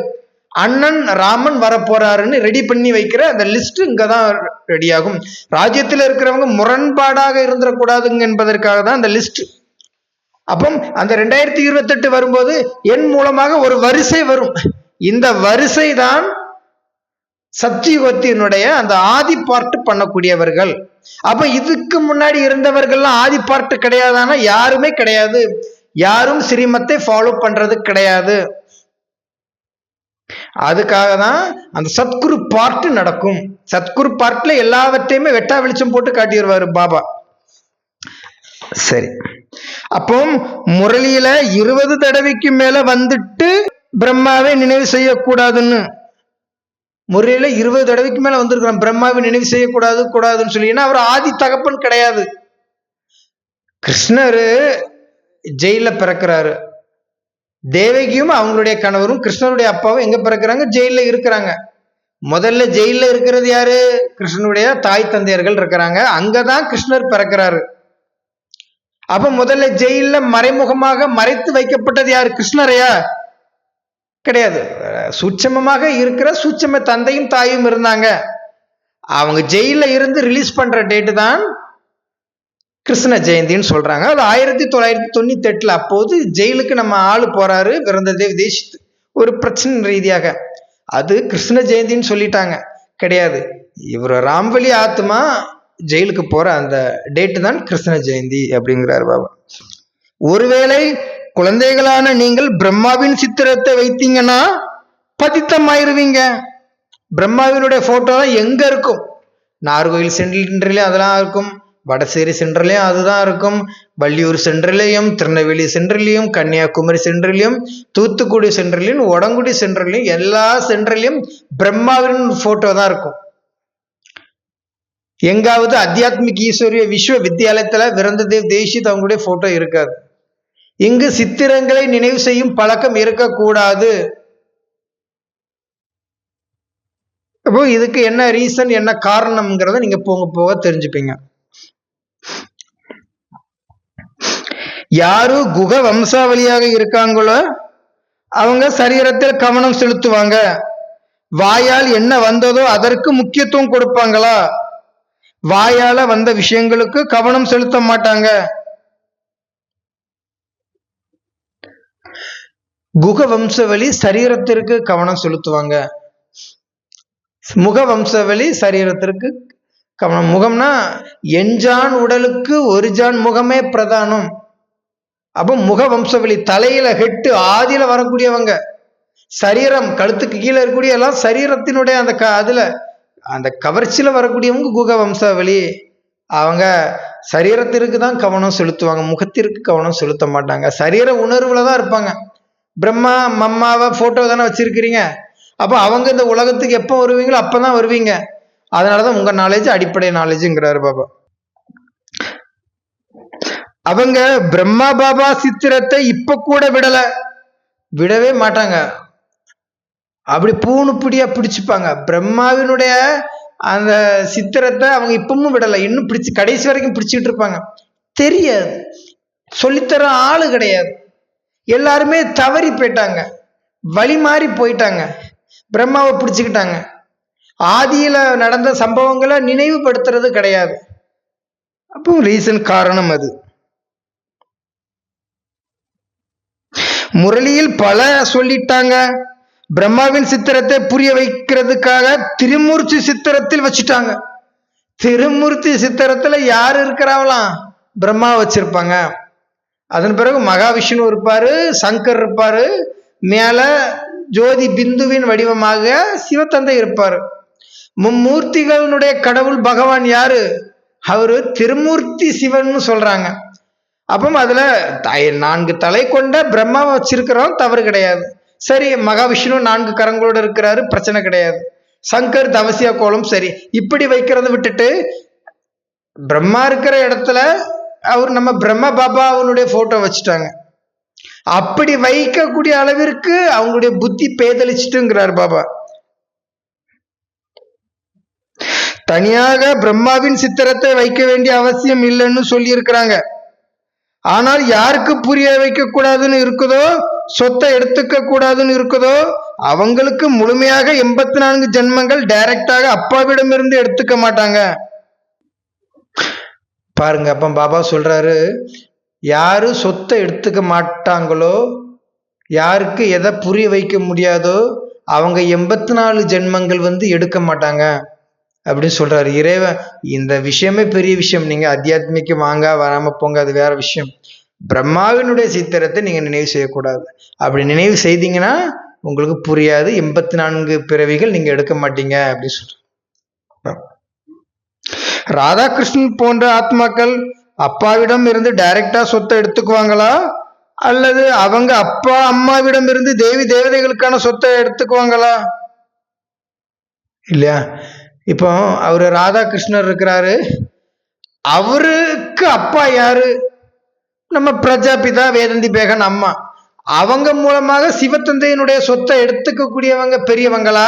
அண்ணன் ராமன் வர போறாருன்னு ரெடி பண்ணி வைக்கிற அந்த லிஸ்ட் இங்கதான் ரெடி ஆகும். ராஜ்யத்தில் இருக்கிறவங்க முரண்பாடாக இருந்துடக்கூடாதுங்க என்பதற்காக தான் அந்த லிஸ்ட். அப்போ அந்த 2028 வரும்போது என் மூலமாக ஒரு வரிசை வரும். இந்த வரிசை தான் சத்தியுகத்தினுடைய அந்த ஆதி பார்ட் பண்ணக்கூடியவர்கள். அப்ப இதுக்கு முன்னாடி இருந்தவர்கள்லாம் ஆதி பார்ட் கிடையாதானா? யாருமே கிடையாது. யாரும் ஸ்ரீமத்தை ஃபாலோ பண்றது கிடையாது. அதுக்காக தான் அந்த சத்குரு பார்ட் நடக்கும். சத்குரு பார்ட்ல எல்லாவற்றையுமே வெட்டா வெளிச்சம் போட்டு காட்டிடுவாரு பாபா. சரி, அப்போ முரளியில 20 தடவைக்கு மேல வந்துட்டு பிரம்மாவை நினைவு செய்யக்கூடாதுன்னு, முரளியில 20 தடவைக்கு மேல வந்திருக்கிறான் பிரம்மாவை நினைவு செய்யக்கூடாதுன்னு சொல்லி. ஏன்னா அவர் ஆதி தகப்பன் கிடையாது. கிருஷ்ணரு ஜெயில பிறக்கிறாரு. தேவகியும் அவங்களுடைய கணவரும் கிருஷ்ணருடைய அப்பாவும் எங்க பிறக்கிறாங்க? ஜெயில இருக்கிறாங்க. முதல்ல ஜெயில இருக்கிறது யாரு? கிருஷ்ணனுடைய தாய் தந்தையர்கள் இருக்கிறாங்க. அங்கதான் கிருஷ்ணர் பிறக்கிறாரு. அப்ப முதல்ல ஜெயில மறைமுகமாக மறைத்து வைக்கப்பட்டது யாரு? கிருஷ்ணரையா? கிடையாது. சூட்சமமாக இருக்கிற சூட்சம தந்தையும் தாயும் இருந்தாங்க. அவங்க ஜெயில இருந்து ரிலீஸ் பண்ற டேட்டு தான் கிருஷ்ண ஜெயந்தின்னு சொல்றாங்க. அது 1998 அப்போது ஜெயிலுக்கு நம்ம ஆளு போறாரு விரந்ததேவ் தேஷித் ஒரு பிரச்சனை ரீதியாக. அது கிருஷ்ண ஜெயந்தின்னு சொல்லிட்டாங்க. கிடையாது, இவர் ராம்வலி ஆத்மா ஜெயிலுக்கு போற அந்த டேட்டு தான் கிருஷ்ண ஜெயந்தி அப்படிங்கிறார் பாபா. ஒருவேளை குழந்தைகளான நீங்கள் பிரம்மாவின் சித்திரத்தை வைத்தீங்கன்னா பதித்தமாயிருவீங்க. பிரம்மாவினுடைய போட்டோ எங்க இருக்கும்? நார்கோயில் சென்ட்ரலையும் அதெல்லாம் இருக்கும், வடசேரி சென்ட்ரலையும் அதுதான் இருக்கும், வள்ளியூர் சென்ட்ரலையும், திருநெல்வேலி சென்ட்ரலையும், கன்னியாகுமரி சென்ட்ரலையும், தூத்துக்குடி சென்ட்ரலையும், உடங்குடி சென்ட்ரலையும், எல்லா சென்ட்ரலையும் பிரம்மாவின் போட்டோ தான் இருக்கும். எங்காவது அத்தியாத்மிக் ஈஸ்வரிய விஸ்வ வித்யாலயத்துல விரந்ததேவ் தேஷித் அவங்களுடைய போட்டோ இருக்காது. இங்கு சித்திரங்களை நினைவு செய்யும் பழக்கம் இருக்கக்கூடாது. அப்போ இதுக்கு என்ன ரீசன், என்ன காரணம்ங்கிறத நீங்க போக போக தெரிஞ்சுப்பீங்க. யாரு குக வம்சாவளியாக இருக்காங்களோ அவங்க சரீரத்தில் கவனம் செலுத்துவாங்க. வாயால் என்ன வந்ததோ அதற்கு முக்கியத்துவம் கொடுப்பாங்களா? வாயால வந்த விஷயங்களுக்கு கவனம் செலுத்த மாட்டாங்க. குக வம்சவழி சரீரத்திற்கு கவனம் செலுத்துவாங்க. முக வம்சவழி சரீரத்திற்கு கவனம். முகம்னா எஞ்சான் உடலுக்கு ஒரு ஜான் முகமே பிரதானம். அப்போ முக வம்சவழி தலையில ஹெட்டு ஆதியில வரக்கூடியவங்க, சரீரம் கழுத்துக்கு கீழே இருக்கக்கூடிய எல்லாம் சரீரத்தினுடைய அந்த அதுல அந்த கவர்ச்சியில வரக்கூடியவங்க குக வம்சாவளி. அவங்க சரீரத்திற்கு தான் கவனம் செலுத்துவாங்க, முகத்திற்கு கவனம் செலுத்த மாட்டாங்க. சரீர உணர்வுல தான் இருப்பாங்க. பிரம்மா மம்மாவை போட்டோ தானே வச்சிருக்கிறீங்க. அப்போ அவங்க இந்த உலகத்துக்கு எப்போ வருவீங்களோ அப்பதான் வருவீங்க. அதனாலதான் உங்க நாலேஜ் அடிப்படை நாலேஜுங்கிறாரு பாபா. அவங்க பிரம்மா பாபா சித்திரத்தை இப்ப கூட விடவே மாட்டாங்க. அப்படி பூணுப்பிடியா பிடிச்சுப்பாங்க. பிரம்மாவினுடைய அந்த சித்திரத்தை அவங்க இப்பவும் விடலை, இன்னும் பிடிச்சு கடைசி வரைக்கும் பிடிச்சிட்டு இருப்பாங்க. தெரியாது, சொல்லித்தர ஆளு கிடையாது. எல்லாருமே தவறி போயிட்டாங்க, வழி மாறி போயிட்டாங்க, பிரம்மாவை பிடிச்சுக்கிட்டாங்க. ஆதியில நடந்த சம்பவங்களை நினைவுபடுத்துறது கிடையாது. அப்போ ரீசன் காரணம் அது. முரளியில் பல சொல்லிட்டாங்க. பிரம்மாவின் சித்திரத்தை புரிய வைக்கிறதுக்காக திருமூர்த்தி சித்திரத்தில் வச்சுட்டாங்க. திருமூர்த்தி சித்திரத்துல யாரு இருக்கிறாங்களாம்? பிரம்மா வச்சிருப்பாங்க. அதன் பிறகு மகாவிஷ்ணு இருப்பாரு, சங்கர் இருப்பாரு, மேல ஜோதி பிந்துவின் வடிவமாக சிவத்தந்தை இருப்பாரு. மும்மூர்த்திகளுடைய கடவுள் பகவான் யாரு? அவரு திருமூர்த்தி சிவன் சொல்றாங்க. அப்போ அதுல 4 தலை கொண்ட பிரம்மாவை வச்சிருக்கிறோம், தவறு கிடையாது. சரி, மகாவிஷ்ணு 4 கரங்களோட இருக்கிறாரு, பிரச்சனை கிடையாது. சங்கர் தவசியா கோலம், சரி. இப்படி வைக்கிறத விட்டுட்டு பிரம்மா இருக்கிற இடத்துல அவர் நம்ம பிரம்ம பாபா அவனுடைய போட்டோ வச்சுட்டாங்க. அப்படி வைக்கக்கூடிய அளவிற்கு அவங்களுடைய புத்தி பேதலிச்சுட்டுங்கிறார் பாபா. தனியாக பிரம்மாவின் சித்திரத்தை வைக்க வேண்டிய அவசியம் இல்லைன்னு சொல்லி இருக்கிறாங்க. ஆனால் யாருக்கு புரிய வைக்க கூடாதுன்னு இருக்குதோ, சொத்தை எடுத்துக்க கூடாதுன்னு இருக்குதோ, அவங்களுக்கு முழுமையாக 84 ஜென்மங்கள் டைரக்டாக அப்பாவிடமிருந்து எடுத்துக்க மாட்டாங்க. பாருங்க, அப்ப பாபா சொல்றாரு, யாரு சொத்தை எடுத்துக்க மாட்டாங்களோ, யாருக்கு எதை புரிய வைக்க முடியாதோ, அவங்க 84 ஜென்மங்கள் எடுக்க மாட்டாங்க அப்படின்னு சொல்றாரு இறைவன். இந்த விஷயமே பெரிய விஷயம். நீங்க அத்தியாத்மிக்கு வாங்க வராம போங்க, அது வேற விஷயம். பிரம்மாவினுடைய சித்திரத்தை நீங்க நினைவு செய்யக்கூடாது. அப்படி நினைவு செய்தீங்கன்னா உங்களுக்கு புரியாது. 84 பிறவிகள் நீங்க எடுக்க மாட்டீங்க அப்படின்னு சொல்ற. ராதாகிருஷ்ணன் போன்ற ஆத்மாக்கள் அப்பாவிடம் இருந்து டைரக்டா சொத்தை எடுத்துக்குவாங்களா, அல்லது அவங்க அப்பா அம்மாவிடம் இருந்து தேவி தேவதைகளுக்கான சொத்தை எடுத்துக்குவாங்களா? இல்லையா? இப்போ அவரு ராதாகிருஷ்ணர் இருக்கிறாரு, அவருக்கு அப்பா யாரு? நம்ம பிரஜாபிதா வேதந்தி பேகன் அம்மா. அவங்க மூலமாக சிவத்தந்தையினுடைய சொத்தை எடுத்துக்க கூடியவங்க பெரியவங்களா,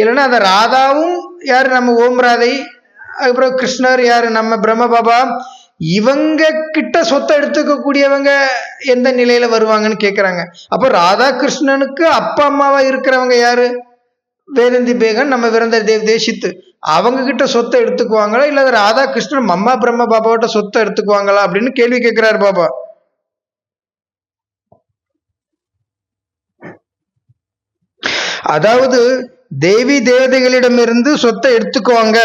இல்லைன்னா அந்த ராதாவும் யாரு? நம்ம ஓம் ராதை. அதுக்கப்புறம் கிருஷ்ணர் யாரு? நம்ம பிரம்ம பாபா. இவங்க கிட்ட சொத்தை எடுத்துக்க கூடியவங்க எந்த நிலையில வருவாங்கன்னு கேக்குறாங்க. அப்போ ராதாகிருஷ்ணனுக்கு அப்பா அம்மாவா இருக்கிறவங்க யாரு? வேதந்தி பேகன், நம்ம விரந்ததேவ் தேஷித். அவங்க கிட்ட சொத்தை எடுத்துக்குவாங்களா இல்ல ராதாகிருஷ்ணன் மம்மா பிரம்மா பாபாவிட்ட சொத்தை எடுத்துக்குவாங்களா அப்படின்னு கேள்வி கேட்கிறாரு பாபா. அதாவது தேவி தேவதைகளிடமிருந்து சொத்தை எடுத்துக்குவாங்க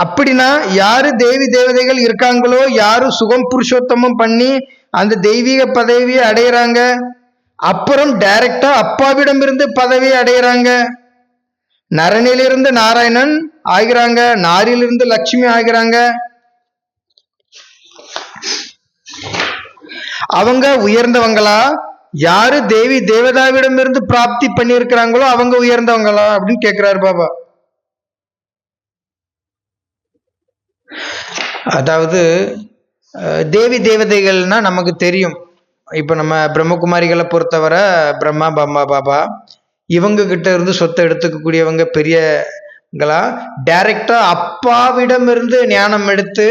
அப்படின்னா யாரு தேவி தேவதைகள் இருக்காங்களோ, யாரு சுகம் புருஷோத்தமம் பண்ணி அந்த தெய்வீக பதவியை அடையிறாங்க, அப்புறம் டைரக்டா அப்பாவிடம் இருந்து பதவியை அடையிறாங்க. நரனிலிருந்து நாராயணன் ஆகிறாங்க, நாரிலிருந்து லட்சுமி ஆகிறாங்க. அவங்க உயர்ந்தவங்களா? யாரு தேவி தேவதாவிடம் இருந்து பிராப்தி பண்ணி இருக்கிறாங்களோ அவங்க உயர்ந்தவங்களா அப்படின்னு கேட்கிறாரு பாபா. அதாவது தேவி தேவதைகள்னா நமக்கு தெரியும். இப்ப நம்ம பிரம்மகுமாரிகளை பொறுத்தவரை பிரம்மா பம்மா பாபா இவங்க கிட்ட இருந்து சொத்தை எடுத்துக்கக்கூடியவங்க பெரியங்களா, டைரக்டா அப்பாவிடம் இருந்து ஞானம் எடுத்து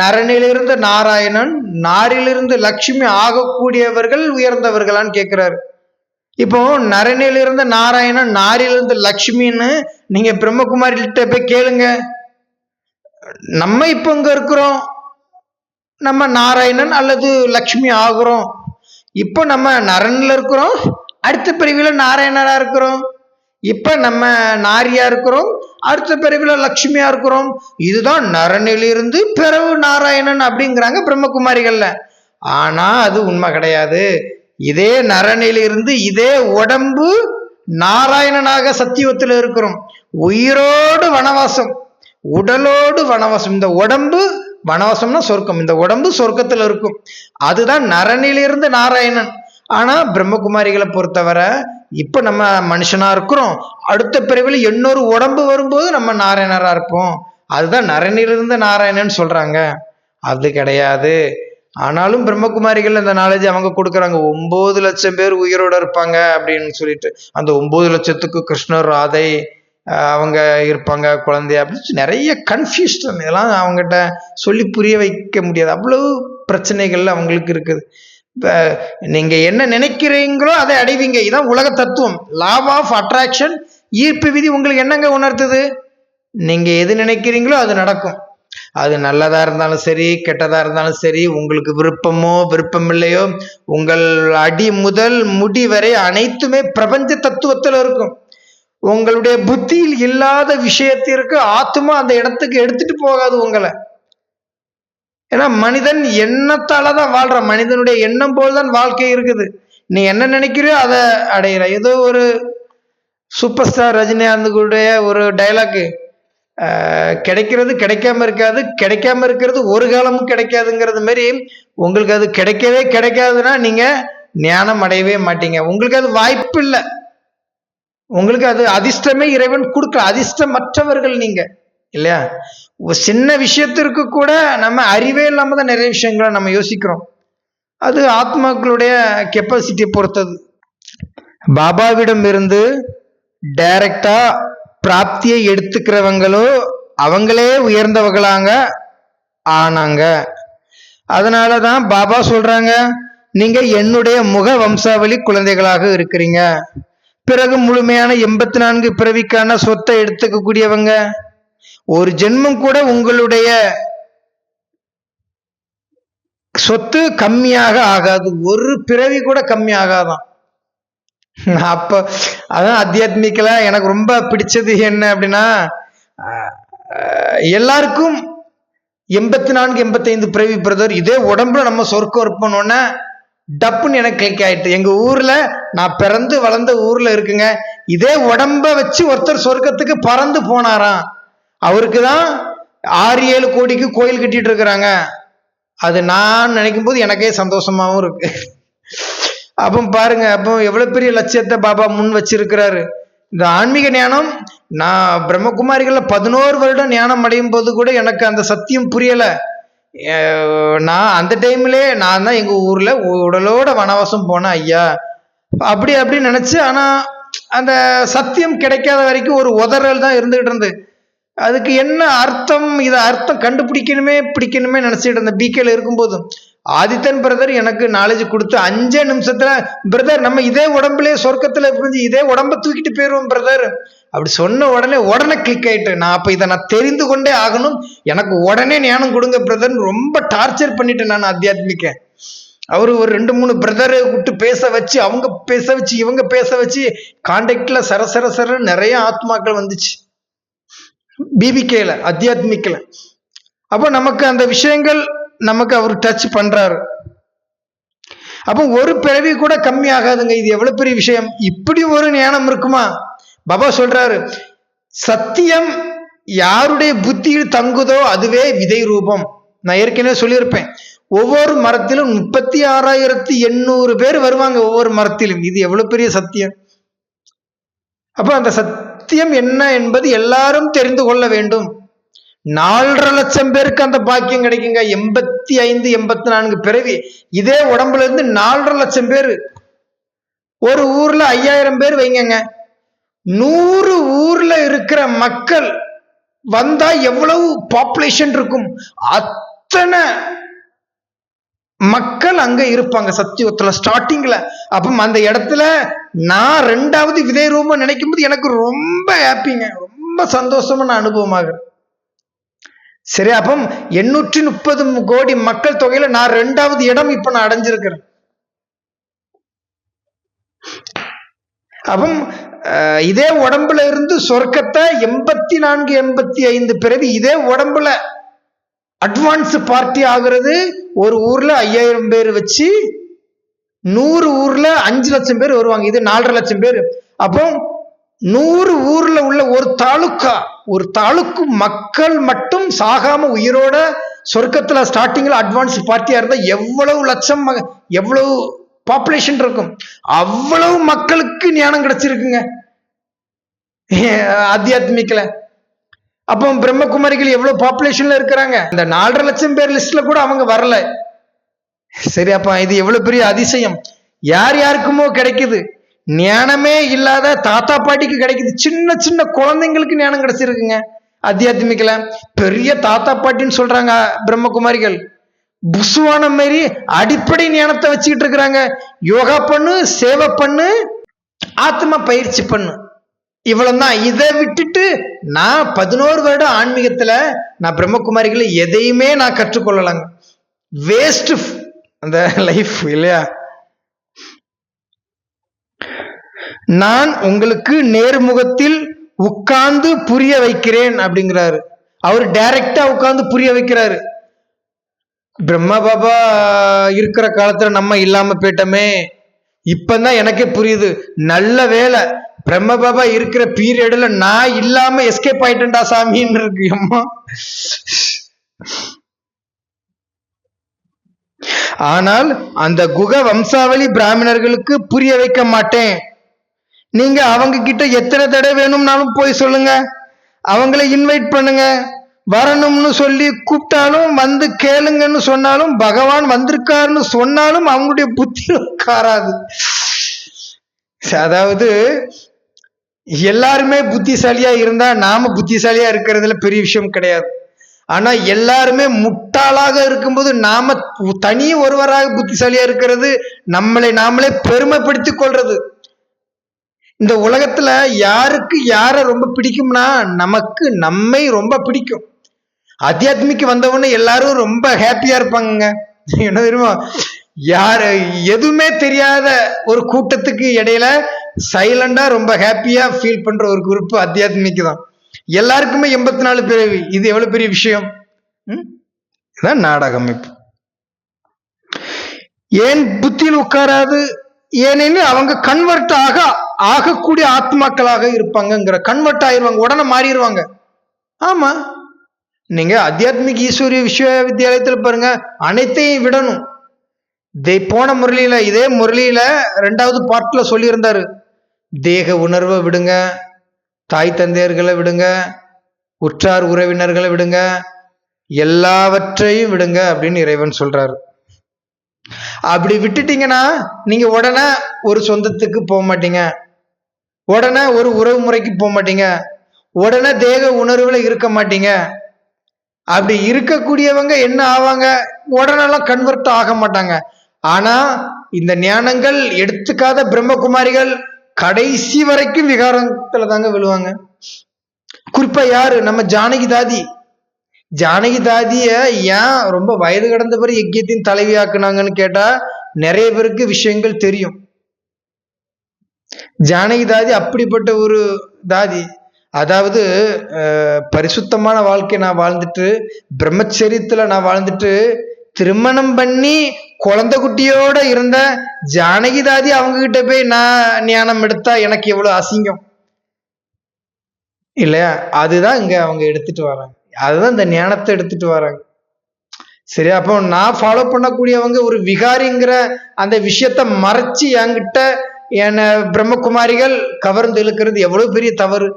நரனிலிருந்து நாராயணன், நாரிலிருந்து லட்சுமி ஆகக்கூடியவர்கள் உயர்ந்தவர்களான்னு கேட்கிறாரு. இப்போ நரனிலிருந்து நாராயணன், நாரிலிருந்து லட்சுமின்னு நீங்க பிரம்மகுமாரிகிட்ட போய் கேளுங்க. நம்ம இப்ப இங்க இருக்கிறோம், நம்ம நாராயணன் அல்லது லட்சுமி ஆகுறோம். இப்போ நம்ம நரன்ல இருக்கிறோம், அடுத்த பிரிவுல நாராயணரா இருக்கிறோம். இப்ப நம்ம நாரியா இருக்கிறோம், அடுத்த பிரிவுல லட்சுமியா இருக்கிறோம். இதுதான் நரனிலிருந்து பிறகு நாராயணன் அப்படிங்கிறாங்க பிரம்மகுமாரிகள்ல. ஆனா அது உண்மை கிடையாது. இதே நரனிலிருந்து இதே உடம்பு நாராயணனாக சத்தியவத்துல இருக்கிறோம். உயிரோடு வனவாசம், உடலோடு வனவாசம். இந்த உடம்பு வனவாசம்னா சொர்க்கம், இந்த உடம்பு சொர்க்கத்துல இருக்கும். அதுதான் நரனிலிருந்து நாராயணன். ஆனா பிரம்மகுமாரிகளை பொறுத்தவரை இப்ப நம்ம மனுஷனா இருக்கிறோம், அடுத்த பிறவில இன்னொரு உடம்பு வரும்போது நம்ம நாராயணரா இருப்போம். அதுதான் நரனிலிருந்து நாராயணன் சொல்றாங்க. அது கிடையாது. ஆனாலும் பிரம்மகுமாரிகள் அந்த நாலேஜ் அவங்க கொடுக்குறாங்க. 9 லட்சம் பேர் உயிரோட இருப்பாங்க அப்படின்னு சொல்லிட்டு, அந்த 9 லட்சத்துக்கு கிருஷ்ணர் ராதை அவங்க இருப்பாங்க, குழந்தை அப்படின்னு நிறைய கன்ஃபியூஷன். இதெல்லாம் அவங்ககிட்ட சொல்லி புரிய வைக்க முடியாது. அவ்வளவு பிரச்சனைகள் அவங்களுக்கு இருக்குது. நீங்க என்ன நினைக்கிறீங்களோ அதை அடைவீங்க. இதான் உலக தத்துவம். லா ஆஃப் அட்ராக்ஷன், ஈர்ப்பு விதி உங்களுக்கு என்னங்க உணர்த்துது? நீங்க எது நினைக்கிறீங்களோ அது நடக்கும். அது நல்லதா இருந்தாலும் சரி, கெட்டதா இருந்தாலும் சரி, உங்களுக்கு விருப்பமோ விருப்பம் இல்லையோ, உங்கள் அடி முதல் முடி வரை அனைத்துமே பிரபஞ்ச தத்துவத்தில் இருக்கும். உங்களுடைய புத்தியில் இல்லாத விஷயத்திற்கு ஆத்மா அந்த இடத்துக்கு எடுத்துட்டு போகாது உங்களை. ஏன்னா மனிதன் எண்ணத்தாலதான் வாழ்றான். மனிதனுடைய எண்ணம் போல்தான் வாழ்க்கை இருக்குது. நீ என்ன நினைக்கிறியோ அதை அடையிற. ஏதோ ஒரு சூப்பர் ஸ்டார் ரஜினிகாந்துடைய ஒரு டைலாக், கிடைக்கிறது கிடைக்காம இருக்காது, கிடைக்காம இருக்கிறது ஒரு காலமும் கிடைக்காதுங்கிறது மாதிரி உங்களுக்கு அது கிடைக்கவே கிடைக்காதுன்னா நீங்க ஞானம் அடையவே மாட்டீங்க. உங்களுக்கு அது வாய்ப்பு இல்லை. உங்களுக்கு அது அதிர்ஷ்டமே இறைவன் கொடுக்க. அதிர்ஷ்டமற்றவர்கள் நீங்க இல்லையா? சின்ன விஷயத்திற்கு கூட நம்ம அறிவே இல்லாம தான் நிறைய விஷயங்களை நம்ம யோசிக்கிறோம். அது ஆத்மாக்களுடைய கெப்பாசிட்டியை பொறுத்தது. பாபாவிடம் இருந்து டைரக்டா பிராப்தியை எடுத்துக்கிறவங்களோ அவங்களே உயர்ந்தவங்களாங்க ஆனாங்க. அதனாலதான் பாபா சொல்றாங்க, நீங்க என்னுடைய முக வம்சாவளி குழந்தைகளாக இருக்கிறீங்க. பிறகு முழுமையான 84 பிறவிக்கான சொத்தை எடுத்துக்க கூடியவங்க. ஒரு ஜென்மம் கூட உங்களுடைய சொத்து கம்மியாக ஆகாது. ஒரு பிறவி கூட கம்மி ஆகாதான். அப்ப அதான் ஆத்தியாத்மிக்கல எனக்கு ரொம்ப பிடிச்சது என்ன அப்படின்னா, எல்லாருக்கும் 84 85 பிறவி பிரதர், இதே உடம்புல நம்ம சொர்க்கம் இருப்போம்னு டப்புன்னு எனக்கு கிளிக் ஆயிட்டு. எங்க ஊர்ல நான் பிறந்து வளர்ந்த ஊர்ல இருக்குங்க, இதே உடம்ப வச்சு ஒருத்தர் சொர்க்கத்துக்கு பறந்து போனாராம். அவருக்கு தான் 6-7 கோடிக்கு கோயில் கட்டிட்டு இருக்கிறாங்க. அது நான் நினைக்கும் போது எனக்கே சந்தோஷமாவும் இருக்கு. அப்போ பாருங்க, அப்போ எவ்வளவு பெரிய லட்சியத்தை பாபா முன் வச்சிருக்கிறாரு. இந்த ஆன்மீக ஞானம், நான் பிரம்மகுமாரிகள்ல 11 வருடம் ஞானம் அடையும் போது கூட எனக்கு அந்த சத்தியம் புரியல. நான் அந்த டைம்ல நான் தான் எங்க ஊர்ல உடலோட வனவாசம் போனேன் ஐயா அப்படி நினைச்சு. ஆனா அந்த சத்தியம் கிடைக்காத வரைக்கும் ஒரு உதறல் தான் இருந்துகிட்டு இருந்து. அதுக்கு என்ன அர்த்தம், இதை அர்த்தம் பிடிக்கணுமே நினைச்சிட்டு இருந்த பிகேல இருக்கும்போது ஆதித்தன் பிரதர் எனக்கு நாலேஜ் கொடுத்து 5 நிமிஷத்துல, பிரதர் நம்ம இதே உடம்புலயே சொர்க்கத்துல புரிஞ்சு இதே உடம்ப தூக்கிட்டு போயிருவோம் பிரதர் அப்படி சொன்ன உடனே கிளிக் ஆயிட்டு, நான் அப்ப இதை நான் தெரிந்து கொண்டே ஆகணும், எனக்கு உடனே ஞானம் கொடுங்க பிரதர் ரொம்ப டார்ச்சர் பண்ணிட்டேன் நான் ஆத்தியாத்மிக்க. அவரு ஒரு 2-3 பிரதரை விட்டு பேச வச்சு, அவங்க பேச வச்சு, இவங்க பேச வச்சு, கான்டாக்ட்ல சர நிறைய ஆத்மாக்கள் வந்துச்சு பிபிகேல அத்தியாத்மிக்கல. அப்போ நமக்கு அந்த விஷயங்கள் நமக்கு அவர் டச் பண்றாரு. அப்போ ஒரு பிறவி கூட கம்மி ஆகாதுங்க. இது எவ்வளவு பெரிய விஷயம். இப்படி ஒரு ஞானம் இருக்குமா? பாபா சொல்றாரு, சத்தியம் யாருடைய புத்தியில் தங்குதோ அதுவே விதை ரூபம். நான் ஏற்கனவே சொல்லியிருப்பேன், ஒவ்வொரு மரத்திலும் 36,800 பேர் வருவாங்க ஒவ்வொரு மரத்திலும். இது எவ்வளவு பெரிய சத்தியம். அப்ப அந்த சத்தியம் என்ன என்பது எல்லாரும் தெரிந்து கொள்ள வேண்டும். 4.5 லட்சம் பேருக்கு அந்த பாக்கியம் கிடைக்குங்க. 85, 84 பிறவி இதே உடம்புல இருந்து 4.5 லட்சம் பேர். ஒரு ஊர்ல 5000 பேர் வைங்க, 100 ஊர்ல இருக்கிற மக்கள் வந்தா எவ்வளவு பாப்புலேஷன் இருக்கும். அத்தனை மக்கள் அங்க இருப்பாங்க சத்தியத்துல ஸ்டார்டிங்ல. அப்ப அந்த இடத்துல நான் 2வது விதை ரூபம் நினைக்கும் போது எனக்கு ரொம்ப ஹாப்பிங்க, ரொம்ப சந்தோஷமான அனுபவமாக. சரி, அப்ப 830 கோடி மக்கள் தொகையில நான் 2வது இடம் இப்ப நான் அடைஞ்சிருக்கிறேன். அப்ப இதே உடம்புல இருந்து சொர்க்கத்தை 84, 85 பிறவி இதே உடம்புல அட்வான்ஸ் பார்ட்டி ஆகுறது. ஒரு ஊர்ல 5000 பேர் வச்சு 100 ஊர்ல 5 லட்சம் பேர் வருவாங்க. இது 4.5 லட்சம் பேர். அப்போ 100 ஊர்ல உள்ள ஒரு தாலுக்கு மக்கள் மட்டும் சாகாம உயிரோட சொர்க்கத்துல ஸ்டார்டிங்ல அட்வான்ஸ் பார்ட்டியா இருந்தா எவ்வளவு லட்சம், எவ்வளவு பாப்புலேஷன் இருக்கும். அவ்வளவு மக்களுக்கு ஞானம் கிடைச்சிருக்குங்க ஆத்தியாத்மிக்கல. அப்போ பிரம்மகுமாரிகள் எவ்வளவு பாப்புலேஷன்ல இருக்கிறாங்க. இந்த 4.5 லட்சம் பேர் லிஸ்ட்ல கூட அவங்க வரல. சரி, அப்ப இது எவ்வளவு பெரிய அதிசயம். யார் யாருக்குமோ கிடைக்குது. ஞானமே இல்லாத தாத்தா பாட்டிக்கு கிடைக்குது. சின்ன குழந்தைங்களுக்கு ஞானம் கிடைச்சிருக்குங்க அத்தியாத்மிக்கல. பெரிய தாத்தா பாட்டின்னு சொல்றாங்க பிரம்மகுமாரிகள். புசுவான மாதிரி அடிப்படை ஞானத்தை வச்சுக்கிட்டு இருக்கிறாங்க. யோகா பண்ணு, சேவை பண்ணு, ஆத்மா பயிற்சி பண்ணு, இவ்வளவுதான். இதை விட்டுட்டு நான் 11 வருடம் ஆன்மீகத்துல நான் பிரம்மகுமாரிகளை எதையுமே நான் கற்றுக்கொள்ளலாங்க. வேஸ்ட் அந்த லைஃப் இல்லையா. நான் உங்களுக்கு நேர்முகத்தில் உட்கார்ந்து புரிய வைக்கிறேன் அப்படிங்கிறாரு. அவர் டைரக்டா உட்கார்ந்து புரிய வைக்கிறாரு. பிரம்மா பாபா இருக்கிற காலத்துல நம்ம இல்லாம போயிட்டோமே, இப்பதான் எனக்கே புரியுது. நல்ல வேலை பிரம்ம பாபா இருக்கிற பீரியட்ல நான் இல்லாம எஸ்கேப் ஆயிட்டேன்டா சாமின்னு இருக்கு. அம்மா, ஆனால் அந்த குக வம்சாவளி பிராமணர்களுக்கு புரிய வைக்க மாட்டேன். நீங்க அவங்க கிட்ட எத்தனை தடவை வேணும்னாலும் போய் சொல்லுங்க, அவங்கள இன்வைட் பண்ணுங்க, வரணும்னு சொல்லி கூப்பிட்டாலும் வந்து கேளுங்கன்னு சொன்னாலும், பகவான் வந்திருக்காருன்னு சொன்னாலும் அவங்களுடைய புத்தி உட்காராது. அதாவது எல்லாருமே புத்திசாலியா இருந்தா நாம புத்திசாலியா இருக்கிறதுல பெரிய விஷயம் கிடையாது. ஆனா எல்லாருமே முட்டாளாக இருக்கும்போது நாம தனி ஒருவராக புத்திசாலியா இருக்கிறது நம்மளை நாமளே பெருமைப்படுத்திக் கொள்றது. இந்த உலகத்துல யாருக்கு யார ரொம்ப பிடிக்கும்னா நமக்கு நம்மை ரொம்ப பிடிக்கும். அத்தியாத்மிக்கு வந்தவொன்னு எல்லாரும் ரொம்ப ஹாப்பியா இருப்பாங்க. என்ன தெரியுமா, யாரு எதுவுமே தெரியாத ஒரு கூட்டத்துக்கு இடையில சைலண்டா ரொம்ப ஹாப்பியா ஃபீல் பண்ற ஒரு குரூப் அத்தியாத்மிக்கு தான். எல்லாருக்குமே 84 பிறவி. இது எவ்வளவு பெரிய விஷயம். இதான் நாடகம். இப்போ ஏன் புத்தியில் உட்காராது? ஏனெனில் அவங்க கன்வெர்ட் ஆகக்கூடிய ஆத்மாக்களாக இருப்பாங்க. கன்வெர்ட் ஆயிருவாங்க, உடனே மாறிடுவாங்க. ஆமா, நீங்க அத்தியாத்மிக் ஈஸ்வரிய விஸ்வவித்யாலயத்தில் பாருங்க, அனைத்தையும் விடணும். போன முரளியில, இதே முரளியில 2வது பார்ட்ல சொல்லியிருந்தாரு, தேக உணர்வை விடுங்க, தாய் தந்தையர்களை விடுங்க, உற்றார் உறவினர்களை விடுங்க, எல்லாவற்றையும் விடுங்க அப்படின்னு இறைவன் சொல்றாரு. அப்படி விட்டுட்டீங்கன்னா நீங்க உடனே ஒரு சொந்தத்துக்கு போக மாட்டீங்க, உடனே ஒரு உறவு முறைக்கு போக மாட்டீங்க, உடனே தேக உணர்வுல இருக்க மாட்டீங்க. அப்படி இருக்கக்கூடியவங்க என்ன ஆவாங்க, உடனெல்லாம் கன்வெர்ட் ஆக மாட்டாங்க. ஆனா இந்த ஞானங்கள் எடுத்துக்காத பிரம்மகுமாரிகள் கடைசி வரைக்கும் விகாரத்துல தாங்க விழுவாங்க. குறிப்பா யாரு, நம்ம ஜானகி தாதி. ஜானகி தாதிய ஏன் ரொம்ப வயது கடந்த பிறகு யஜ்யத்தின் தலைவி ஆக்குனாங்கன்னு கேட்டா நிறைய பேருக்கு விஷயங்கள் தெரியும். ஜானகி தாதி அப்படிப்பட்ட ஒரு தாதி. அதாவது பரிசுத்தமான வாழ்க்கை நான் வாழ்ந்துட்டு, பிரம்மச்சரியத்துல நான் வாழ்ந்துட்டு, திருமணம் பண்ணி குழந்தை குட்டியோட இருந்த ஜானகி தாதி அவங்க கிட்ட போய் நான் ஞானம் எடுத்தா எனக்கு எவ்வளவு அசிங்கம் இல்லையா? அதுதான் இங்க அவங்க எடுத்துட்டு வராங்க. அதுதான் இந்த ஞானத்தை எடுத்துட்டு வராங்க. சரி, அப்போ நான் ஃபாலோ பண்ணக்கூடியவங்க ஒரு விகாரிங்கிற அந்த விஷயத்த மறைச்சு என்கிட்ட என்ன பிரம்மகுமாரிகள் கவர்ந்து இழுக்கிறது எவ்வளவு பெரிய தவறு.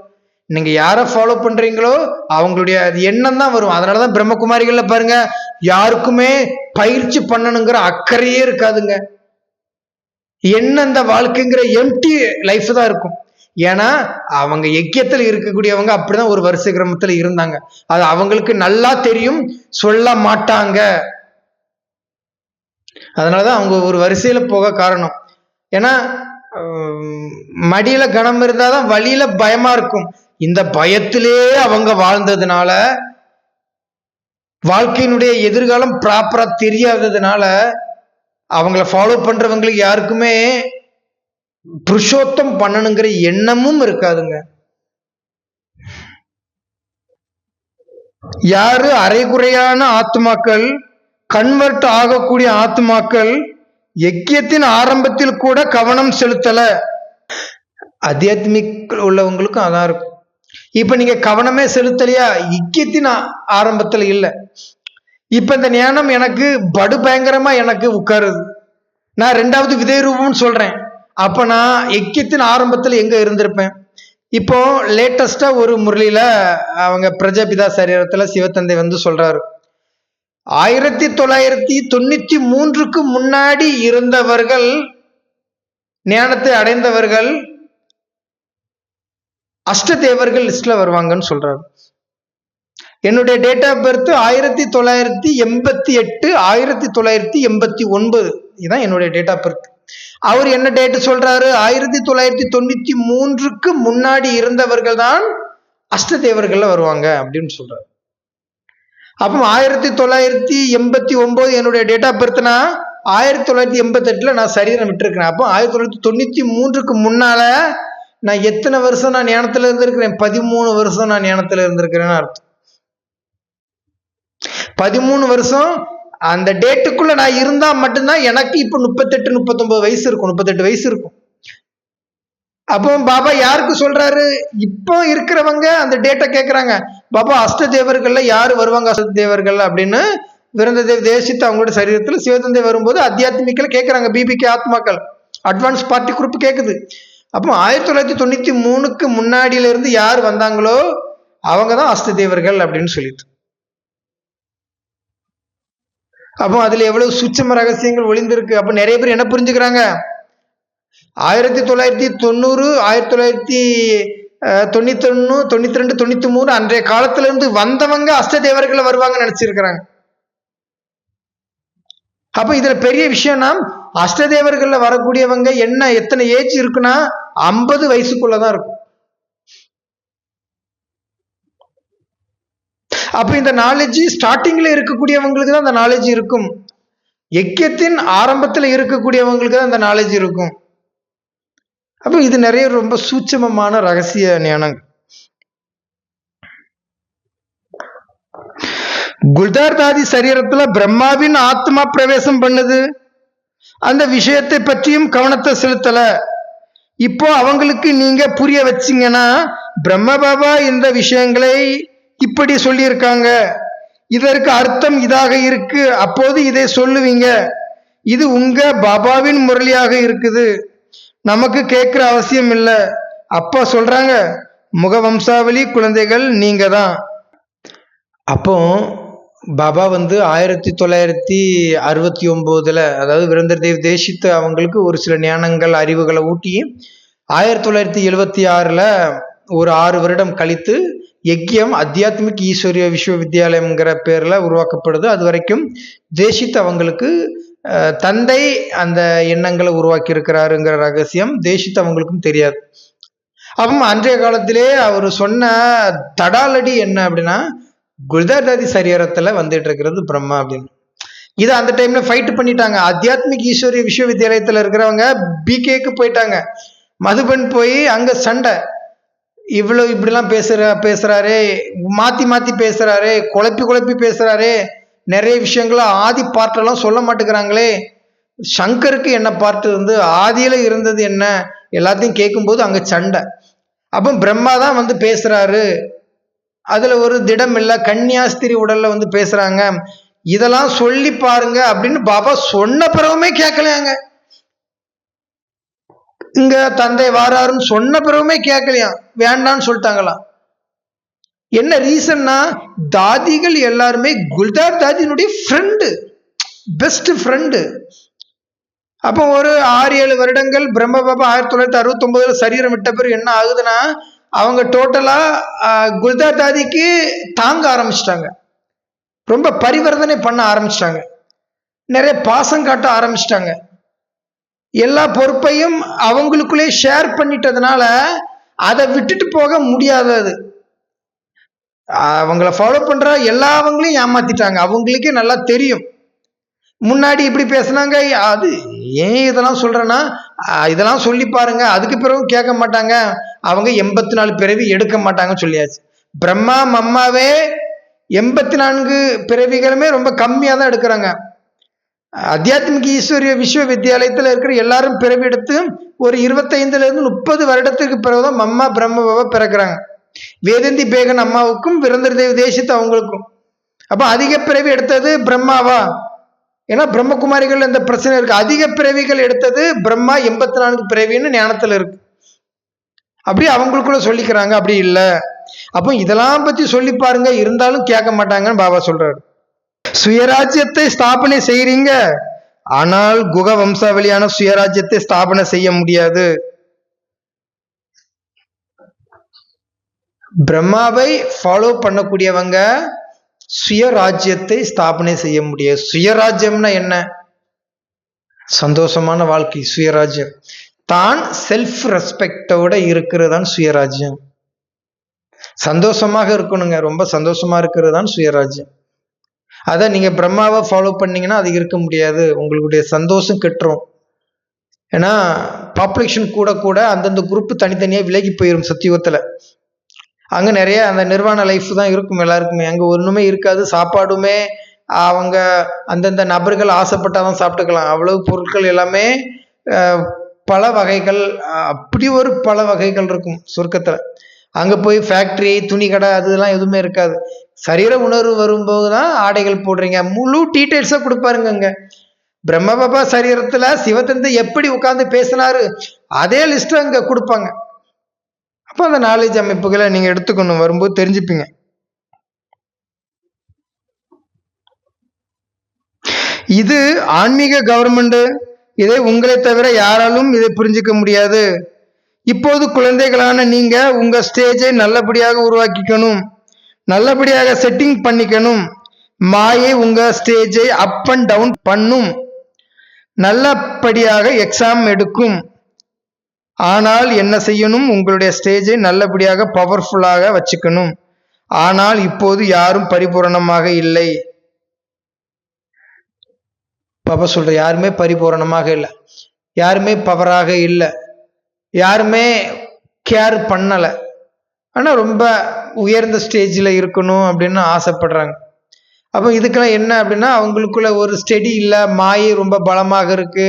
நீங்க யார ஃபாலோ பண்றீங்களோ அவங்களுடைய எண்ணம் தான் வரும். அதனாலதான் பிரம்மகுமாரிகள்ல பாருங்க, யாருக்குமே பயிற்சி பண்ணணுங்கிற அக்கறையே இருக்காதுங்க. என்ன இந்த வாழ்க்கைங்கிற எம்டி லைஃப் தான் இருக்கும். ஏன்னா அவங்க யக்கியத்துல இருக்கக்கூடியவங்க அப்படிதான் ஒரு வருஷ கிரமத்துல இருந்தாங்க. அது அவங்களுக்கு நல்லா தெரியும், சொல்ல மாட்டாங்க. அதனாலதான் அவங்க ஒரு வரிசையில போக காரணம். ஏன்னா மடியில கனம் இருந்தாதான் வழியில பயமா இருக்கும். இந்த பயத்திலே அவங்க வாழ்ந்ததுனால, வாழ்க்கையினுடைய எதிர்காலம் ப்ராப்பரா தெரியாததுனால அவங்கள ஃபாலோ பண்றவங்களுக்கு யாருக்குமே புருஷோத்தம் பண்ணணுங்கிற எண்ணமும் இருக்காதுங்க. யாரு அரைகுறையான ஆத்மாக்கள், கன்வெர்ட் ஆகக்கூடிய ஆத்மாக்கள் யக்கியத்தின் ஆரம்பத்தில் கூட கவனம் செலுத்தல, அத்தியாத்மிக் உள்ளவங்களுக்கும் அதான் இருக்கும். இப்ப நீங்க கவனமே செலுத்தலையா, யக்கியத்தின் ஆரம்பத்துல இல்ல. இப்ப இந்த ஞானம் எனக்கு படு பயங்கரமா எனக்கு உட்காருது. நான் ரெண்டாவது விதை ரூபம்னு சொல்றேன். அப்ப நான் யக்கியத்தின் ஆரம்பத்துல எங்க இருந்திருப்பேன்? இப்போ லேட்டஸ்டா ஒரு முரளியில அவங்க பிரஜாபிதா சரீரத்துல சிவத்தந்தை வந்து சொல்றாரு, 1993க்கு முன்னாடி இருந்தவர்கள், ஞானத்தை அடைந்தவர்கள் அஷ்டதேவர்கள் லிஸ்ட்ல வருவாங்கன்னு சொல்றாரு. என்னுடைய டேட் ஆஃப் பர்த் 1988, 1989 இதுதான் என்னுடைய டேட் ஆஃப் பர்த். அவர் என்ன டேட் சொல்றாரு, 1993க்கு முன்னாடி இருந்தவர்கள் தான் அஷ்டதேவர்கள்ல வருவாங்க அப்படின்னு சொல்றாரு. அப்போ 1989 என்னுடைய டேட் ஆஃப் பர்த்னா 1988 நான் சரீரம் விட்டுருக்கிறேன். அப்போ 1993க்கு முன்னால நான் எத்தனை வருஷம் நான் ஞானத்துல இருந்திருக்கிறேன்? 13 வருஷம் நான் ஞானத்துல இருந்திருக்கிறேன்னு அர்த்தம். 13 வருஷம் அந்த டேட்டுக்குள்ள நான் இருந்தா மட்டும்தான் எனக்கு இப்ப 38, 39 வயசு இருக்கும், 38 வயசு இருக்கும். அப்போ பாபா யாருக்கு சொல்றாரு, இப்போ இருக்கிறவங்க அந்த டேட்டை கேட்கறாங்க. பாபா அஷ்டதேவர்கள்ல யாரு வருவாங்க அஷ்டதேவர்கள் அப்படின்னு விருந்ததேவ் தேசித்து அவங்களோட சரீரத்துல சிவதந்தை வரும்போது அத்தியாத்மிக்கல கேட்கறாங்க. பிபிகே ஆத்மாக்கள் அட்வான்ஸ் பார்ட்டி குரூப் கேட்குது. அப்போ 1993க்கு முன்னாடியில இருந்து யார் வந்தாங்களோ அவங்க தான் அஷ்டதேவர்கள் அப்படின்னு சொல்லிட்டு. அப்போ அதுல எவ்வளவு சூட்சம ரகசியங்கள் ஒளிந்திருக்கு. அப்ப நிறைய பேர் என்ன புரிஞ்சுக்கிறாங்க, 1990, 1991, 92, 93 அன்றைய காலத்துல இருந்து வந்தவங்க அஷ்டதேவர்கள் வருவாங்கன்னு நினைச்சிருக்கிறாங்க. அப்ப இதுல பெரிய விஷயம்னா, அஷ்டதேவர்கள்ல வரக்கூடியவங்க என்ன எத்தனை ஏஜ் இருக்குன்னா 50 வயசுக்குள்ளதான் இருக்கும். அப்ப இந்த நாலேஜ் ஸ்டார்டிங்ல இருக்கக்கூடியவங்களுக்கு தான் அந்த நாலேஜ் இருக்கும். யக்கியத்தின் ஆரம்பத்துல இருக்கக்கூடியவங்களுக்கு தான் அந்த நாலேஜ் இருக்கும். அப்ப இது நிறைய ரொம்ப சூட்சமமான ரகசிய ஞானங்கள். குல்தார் தாதி சரீரத்துல பிரம்மாவின் ஆத்மா பிரவேசம் பண்ணுது. அந்த விஷயத்தை பற்றியும் கவனத்தை செலுத்தல. இப்போ அவங்களுக்கு நீங்க புரிய வச்சீங்கன்னா, பிரம்ம பாபா இந்த விஷயங்களை இப்படி சொல்லியிருக்காங்க, இதற்கு அர்த்தம் இதாக இருக்கு, அப்போது இதை சொல்லுவீங்க. இது உங்க பாபாவின் முரளியாக இருக்குது, நமக்கு கேட்கிற அவசியம் இல்லை. அப்பா சொல்றாங்க, முகவம்சாவளி குழந்தைகள் நீங்க தான். அப்போ பாபா வந்து 1969 அதாவது விரந்தர்தேவ் தேசித்து அவங்களுக்கு ஒரு சில ஞானங்கள் அறிவுகளை ஊட்டி 1976 ஒரு 6 வருடம் கழித்து யக்யம் அத்தியாத்மிக் ஈஸ்வரிய விஸ்வவித்யாலயம்ங்கிற பேர்ல உருவாக்கப்படுது. அது வரைக்கும் தேஷித் அவங்களுக்கு தந்தை அந்த எண்ணங்களை உருவாக்கி இருக்கிறாருங்கிற ரகசியம் தேஷித் அவங்களுக்கும் தெரியாது. அப்போ அன்றைய காலத்திலே அவர் சொன்ன தடாலடி என்ன அப்படின்னா, குல்தார்தாதி சரீரத்துல வந்துட்டு இருக்கிறது பிரம்மா அப்படின்னு. இதை அந்த டைம்ல ஃபைட் பண்ணிட்டாங்க. அத்தியாத்மிக் ஈஸ்வரிய விஸ்வவித்யாலயத்துல இருக்கிறவங்க பிகேக்கு போயிட்டாங்க. மதுபன் போய் அங்க சண்டை, இவ்வளவு இப்படிலாம் பேசுறாரு, மாத்தி மாத்தி பேசுறாரு, குழப்பி பேசுறாரு, நிறைய விஷயங்கள ஆதி பார்ட்டெல்லாம் சொல்ல மாட்டேங்கிறாங்களே, சங்கருக்கு என்ன பார்ட் இருந்து ஆதியில இருந்தது என்ன, எல்லாத்தையும் கேட்கும்போது அங்க சண்டை. அப்போ பிரம்மா தான் வந்து பேசுறாரு, அதுல ஒரு திடம் இல்லை, கன்னியாஸ்திரி உடல்ல வந்து பேசுறாங்க, இதெல்லாம் சொல்லி பாருங்க அப்படின்னு பாபா சொன்ன பிறகுமே கேட்கலையாங்க. இங்க தந்தை வாராருன்னு சொன்ன பிறகுமே கேட்கலையாம், வேண்டான்னு சொல்லிட்டாங்களாம். என்ன ரீசன்னா, தாதிகள் எல்லாருமே குல்தார் தாதியினுடைய ஃப்ரெண்டு, பெஸ்ட் ஃப்ரெண்டு. அப்போ ஒரு 6-7 வருடங்கள் பிரம்ம பாபா 1969 சரீரம் விட்ட பிறகு என்ன ஆகுதுன்னா, அவங்க டோட்டலா குல்தார் தாதிக்கு தாங்க ஆரம்பிச்சிட்டாங்க, ரொம்ப பரிவர்த்தனை பண்ண ஆரம்பிச்சிட்டாங்க, நிறைய பாசம் காட்ட ஆரம்பிச்சிட்டாங்க, எல்லா பொறுப்பையும் அவங்களுக்குள்ளே ஷேர் பண்ணிட்டதுனால அதை விட்டுட்டு போக முடியாதது. அவங்கள ஃபாலோ பண்ற எல்லாவங்களையும் ஏமாத்திட்டாங்க. அவங்களுக்கே நல்லா தெரியும் முன்னாடி இப்படி பேசினாங்க. அது ஏன் இதெல்லாம் சொல்றேன்னா, இதெல்லாம் சொல்லி பாருங்க, அதுக்கு பிறகு கேட்க மாட்டாங்க, அவங்க 84 பிறவி எடுக்க மாட்டாங்கன்னு சொல்லியாச்சு. பிரம்மா மம்மாவே 84 பிறவிகளுமே ரொம்ப கம்மியா தான் எடுக்கிறாங்க. அத்தியாத்மிக ஈஸ்வரிய விஸ்வவித்யாலயத்தில் இருக்கிற எல்லாரும் பிறவி எடுத்து ஒரு 25 இருந்து 30 வருடத்துக்கு பிறகுதான் மம்மா பிரம்ம பாபா பிறக்கிறாங்க. வேதந்தி பேகன் அம்மாவுக்கும் விரந்தர் தேவ் தேசித் அவங்களுக்கும். அப்ப அதிக பிறவி எடுத்தது பிரம்மாவா? ஏன்னா பிரம்மகுமாரிகள் இந்த பிரச்சனை இருக்கு. அதிக பிறவிகள் எடுத்தது பிரம்மா, 84 பிறவின்னு ஞானத்துல இருக்கு. அப்படி அவங்களுக்குள்ள சொல்லிக்கிறாங்க. அப்படி இல்லை. அப்போ இதெல்லாம் பத்தி சொல்லி பாருங்க, இருந்தாலும் கேட்க மாட்டாங்கன்னு பாபா சொல்றாரு. சுயராஜ்யத்தை ஸ்தாபனை செய்றீங்க, ஆனால் குக வம்சாவளியான சுயராஜ்யத்தை ஸ்தாபனை செய்ய முடியாது. பிரம்மாவை ஃபாலோ பண்ணக்கூடியவங்க சுயராஜ்யத்தை ஸ்தாபனை செய்ய முடியாது. சுயராஜ்யம்னா என்ன? சந்தோஷமான வாழ்க்கை சுயராஜ்யம். தான் செல்ஃப் ரெஸ்பெக்டோட இருக்கிறது தான் சுயராஜ்யம். சந்தோஷமாக இருக்கணுங்க, ரொம்ப சந்தோஷமா இருக்கிறது தான் சுயராஜ்யம். அதை நீங்க பிரம்மாவை ஃபாலோ பண்ணீங்கன்னா அது இருக்க முடியாது, உங்களுடைய சந்தோஷம் கெட்டுரும். ஏன்னா பாப்புலேஷன் கூட கூட அந்தந்த குரூப் தனித்தனியா விலகி போயிடும் சத்தியுகத்துல. அங்க நிறைய அந்த நிர்வாண லைஃப் தான் இருக்கும் எல்லாருக்குமே. அங்க ஒண்ணுமே இருக்காது, சாப்பாடுமே அவங்க அந்தந்த நபர்கள் ஆசைப்பட்டாதான் சாப்பிட்டுக்கலாம். அவ்வளவு பொருட்கள் எல்லாமே பல வகைகள், அப்படி ஒரு பல வகைகள் இருக்கும் சொர்க்கத்துல. அங்க போய் ஃபேக்டரி, துணி கடை அதெல்லாம் எதுவுமே இருக்காது. சரீர உணர்வு வரும்போதுதான் ஆடைகள் போடுறீங்க, முழு டீட்டெயில்ஸா கொடுப்பாருங்க. அங்க பிரம்ம பாபா சரீரத்துல சிவத்தந்தை எப்படி உட்கார்ந்து பேசினாரு அதே லிஸ்ட் அங்க கொடுப்பாங்க. அப்ப அந்த நாலேஜ் அமைப்புகளை நீங்க எடுத்துக்கணும், வரும்போது தெரிஞ்சுப்பீங்க. இது ஆன்மீக கவர்மெண்ட், இதை உங்களை தவிர யாராலும் இதை புரிஞ்சுக்க முடியாது. இப்போது குழந்தைகளான நீங்க உங்க ஸ்டேஜை நல்லபடியாக உருவாக்கிக்கணும், நல்லபடியாக செட்டிங் பண்ணிக்கணும். மாயை உங்க ஸ்டேஜை அப் அண்ட் டவுன் பண்ணும், நல்லபடியாக எக்ஸாம் எடுக்கும். ஆனால் என்ன செய்யணும்? உங்களுடைய ஸ்டேஜை நல்லபடியாக பவர்ஃபுல்லாக வச்சுக்கணும். ஆனால் இப்போது யாரும் பரிபூரணமாக இல்லை. பாபா சொல்ற யாருமே பரிபூரணமாக இல்லை, யாருமே பவராக இல்லை, யாருமே கேர் பண்ணல. ஆனா ரொம்ப உயர்ந்த ஸ்டேஜில் இருக்கணும் அப்படின்னு ஆசைப்படுறாங்க. அப்போ இதுக்கெல்லாம் என்ன அப்படின்னா, அவங்களுக்குள்ள ஒரு ஸ்டெடி இல்லை, மாயை ரொம்ப பலமாக இருக்கு,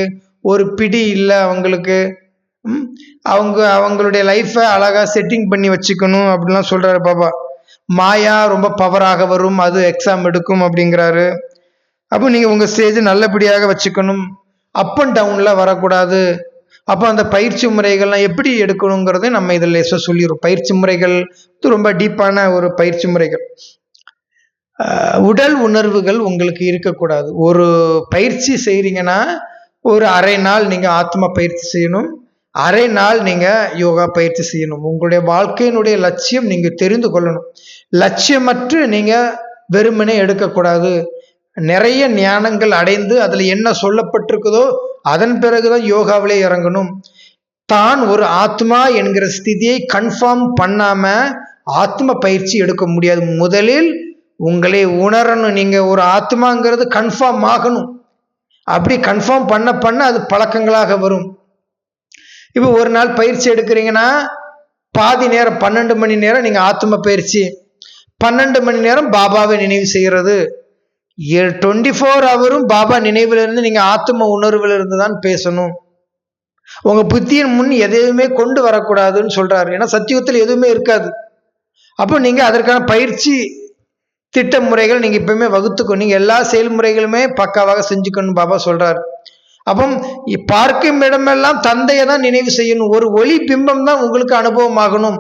ஒரு பிடி இல்லை அவங்களுக்கு. அவங்களுடைய லைஃப்பை அழகா செட்டிங் பண்ணி வச்சுக்கணும் அப்படின்லாம் சொல்றாரு பாபா. மாயா ரொம்ப பவராக வரும், அது எக்ஸாம் எடுக்கும் அப்படிங்கிறாரு. அப்போ நீங்க உங்க ஸ்டேஜ் நல்லபடியாக வச்சுக்கணும், அப் அண்ட் டவுன்ல வரக்கூடாது. அப்போ அந்த பயிற்சி முறைகள்லாம் எப்படி எடுக்கணுங்கிறத நம்ம இதில் சொல்லிடுறோம். பயிற்சி முறைகள் ரொம்ப டீப்பான ஒரு பயிற்சி முறைகள். உடல் உணர்வுகள் உங்களுக்கு இருக்கக்கூடாது. ஒரு பயிற்சி செய்கிறீங்கன்னா ஒரு அரை நாள் நீங்கள் ஆத்மா பயிற்சி செய்யணும், அரை நாள் நீங்க யோகா பயிற்சி செய்யணும். உங்களுடைய வாழ்க்கையினுடைய லட்சியம் நீங்க தெரிந்து கொள்ளணும். லட்சியமற்று நீங்க வெறுமனே எடுக்கக்கூடாது. நிறைய ஞானங்கள் அடைந்து அதுல என்ன சொல்லப்பட்டிருக்குதோ அதன் பிறகுதான் யோகாவிலே இறங்கணும். தான் ஒரு ஆத்மா என்கிற ஸ்திதியை கன்ஃபார்ம் பண்ணாம ஆத்ம பயிற்சி எடுக்க முடியாது. முதலில் உங்களை உணரணும். நீங்க ஒரு ஆத்மாங்கிறது கன்ஃபார்ம் ஆகணும். அப்படி கன்ஃபார்ம் பண்ண அது பழக்கங்களாக வரும். இப்போ ஒரு நாள் பயிற்சி எடுக்கிறீங்கன்னா பாதி நேரம் 12 மணி நேரம் நீங்க ஆத்ம பயிற்சி, 12 மணி நேரம் பாபாவை நினைவு செய்கிறது. 24 ஹவரும் பாபா நினைவுல இருந்து நீங்க ஆத்ம உணர்வுல இருந்து தான் பேசணும். உங்க புத்தியின் முன் எதையுமே கொண்டு வரக்கூடாதுன்னு சொல்றாரு. ஏன்னா சத்தியுகத்தில் எதுவுமே இருக்காது. அப்போ நீங்க அதற்கான பயிற்சி திட்ட முறைகள் நீங்க எப்பவுமே வகுத்துக்கணும். நீங்க எல்லா செயல்முறைகளுமே பக்காவாக செஞ்சுக்கணும் பாபா சொல்றாரு. அப்போ பார்க்கும் இடமெல்லாம் தந்தையை தான் நினைவு செய்யணும். ஒரு ஒளி பிம்பம் தான் உங்களுக்கு அனுபவமாகணும்,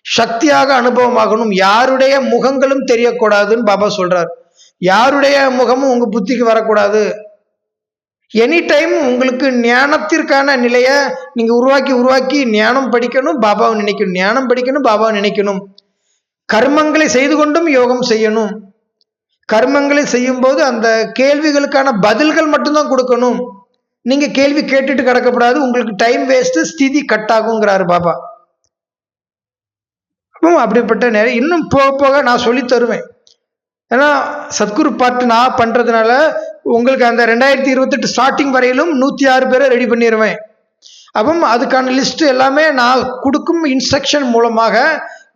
சக்தியாக அனுபவமாகணும். யாருடைய முகங்களும் தெரியக்கூடாதுன்னு பாபா சொல்றார். யாருடைய முகமும் உங்க புத்திக்கு வரக்கூடாது. எனி டைம் உங்களுக்கு ஞானத்திற்கான நிலைய நீங்க உருவாக்கி ஞானம் படிக்கணும், பாபாவை நினைக்கணும். ஞானம் படிக்கணும், பாபாவை நினைக்கணும். கர்மங்களை செய்து கொண்டும் யோகம் செய்யணும். கர்மங்களை செய்யும் போது அந்த கேள்விகளுக்கான பதில்கள் மட்டும்தான் கொடுக்கணும். நீங்க கேள்வி கேட்டுட்டு கிடக்கப்படாது. உங்களுக்கு டைம் வேஸ்ட், ஸ்திதி கட் ஆகுங்கிறாரு பாபா. அப்படிப்பட்ட நேரம் இன்னும் போக போக நான் சொல்லி தருவேன். ஏன்னா சத்குரு பாட்டு நான் பண்றதுனால உங்களுக்கு அந்த 2028 ஸ்டார்டிங் வரையிலும் 106 பேரை ரெடி பண்ணிடுவேன். அப்போ அதுக்கான லிஸ்ட் எல்லாமே நான் கொடுக்கும் இன்ஸ்ட்ரக்ஷன் மூலமாக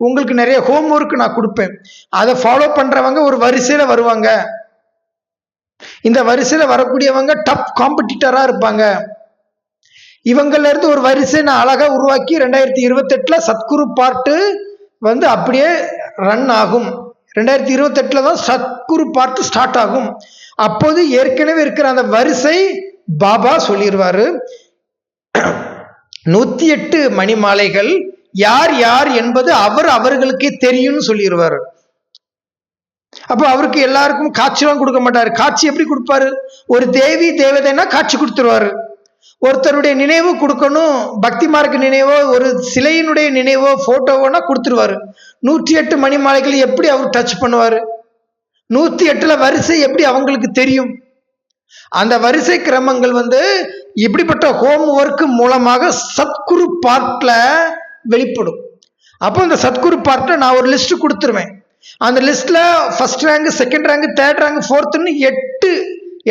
உங்களுக்கு நிறைய ஹோம்ஒர்க் நான் கொடுப்பேன். அதை ஃபாலோ பண்றவங்க ஒரு வரிசையில வருவாங்க. இந்த வரிசையில வரக்கூடியவங்க டப் காம்படிட்டரா இருப்பாங்க. இவங்கள்ல இருந்து ஒரு வரிசை நான் அழகா உருவாக்கி 2028 சத்குரு பார்ட்டு அப்படியே ரன் ஆகும். 2028 தான் சத்குரு பார்ட்டு ஸ்டார்ட் ஆகும். அப்போது ஏற்கனவே இருக்கிற அந்த வரிசை பாபா சொல்லிடுவாரு. 108 மணிமாலைகள் யார் யார் என்பது அவர்களுக்கே தெரியும்னு சொல்லிடுவாரு. அப்போ அவருக்கு எல்லாருக்கும் காட்சியெல்லாம் கொடுக்க மாட்டாரு. காட்சி எப்படி கொடுப்பாரு? ஒரு தேவி தேவதைன்னா காட்சி கொடுத்துருவாரு. ஒருத்தருடைய நினைவு கொடுக்கணும், பக்தி மார்க்க நினைவோ ஒரு சிலையினுடைய நினைவோ போட்டோவோனா கொடுத்துருவாரு. 108 மணிமாலைகள் எப்படி அவர் டச் பண்ணுவாரு? 108 வரிசை எப்படி அவங்களுக்கு தெரியும்? அந்த வரிசை கிரமங்கள் இப்படிப்பட்ட ஹோம் ஒர்க் மூலமாக சத்குரு பார்ட்ல வெளிப்படும். அப்போ இந்த சத்குரு பார்ட்ல நான் ஒரு லிஸ்ட் கொடுத்துருவேன். அந்த லிஸ்ட்ல first rank, second rank, third rank, ஃபோர்த்னு 8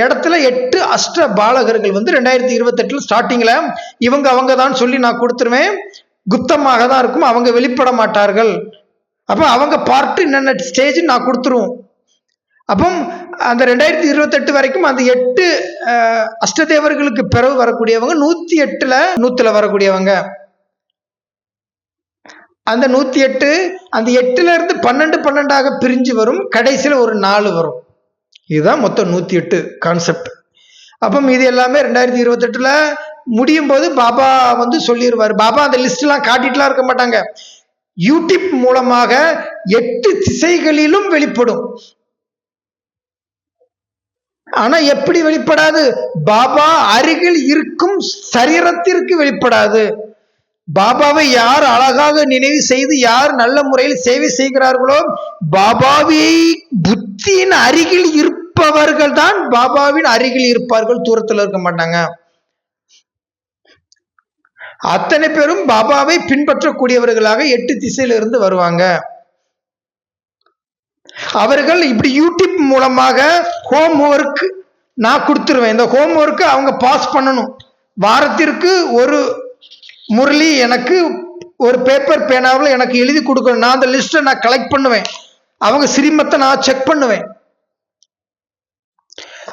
இடத்துல 8 அஷ்ட பாலகர்கள் 2028 ஸ்டார்டிங்ல அவங்க தான் சொல்லி நான் கொடுத்துருவேன். குப்தமாக தான் இருக்கும், அவங்க வெளிப்பட மாட்டார்கள். அப்போ அவங்க பார்ட் என்னென்ன ஸ்டேஜ் நான் கொடுத்துருவோம். அப்போ அந்த 2028 வரைக்கும் அந்த 8 அஷ்டதேவர்களுக்கு பிறகு வரக்கூடியவங்க 108 வரக்கூடியவங்க. அந்த 108 அந்த 8ல இருந்து 12 பிரிஞ்சு வரும். கடைசியில் ஒரு 4 வரும். இதுதான் மொத்தம் 108 கான்செப்ட். அப்போ இது எல்லாமே 2028 முடியும் போது பாபா சொல்லிடுவார். பாபா அந்த லிஸ்ட் எல்லாம் காட்டிட்டுலாம் இருக்க மாட்டாங்க. யூடியூப் மூலமாக 8 திசைகளிலும் வெளிப்படும். ஆனா எப்படி வெளிப்படாது? பாபா அருகில் இருக்கும் சரீரத்திற்கு வெளிப்படாது. பாபாவை யார் அழகாக நினைவு செய்து யார் நல்ல முறையில் சேவை செய்கிறார்களோ பாபாவை புத்தியின் அருகில் இருப்பவர்கள் தான் பாபாவின் அருகில் இருப்பார்கள், தூரத்தில் இருக்க மாட்டாங்க. அத்தனை பேரும் பாபாவை பின்பற்றக்கூடியவர்களாக 8 திசையிலிருந்து வருவாங்க. அவர்கள் இப்படி யூடியூப் மூலமாக ஹோம் ஒர்க் நான் கொடுத்துருவேன். இந்த ஹோம் ஒர்க்கு அவங்க பாஸ் பண்ணணும். வாரத்திற்கு ஒரு முரளி எனக்கு ஒரு பேப்பர் பேனாவில் எனக்கு எழுதி கொடுக்கணும். நான் அந்த லிஸ்ட்டை நான் கலெக்ட் பண்ணுவேன். அவங்க சிரமத்தை நான் செக் பண்ணுவேன்.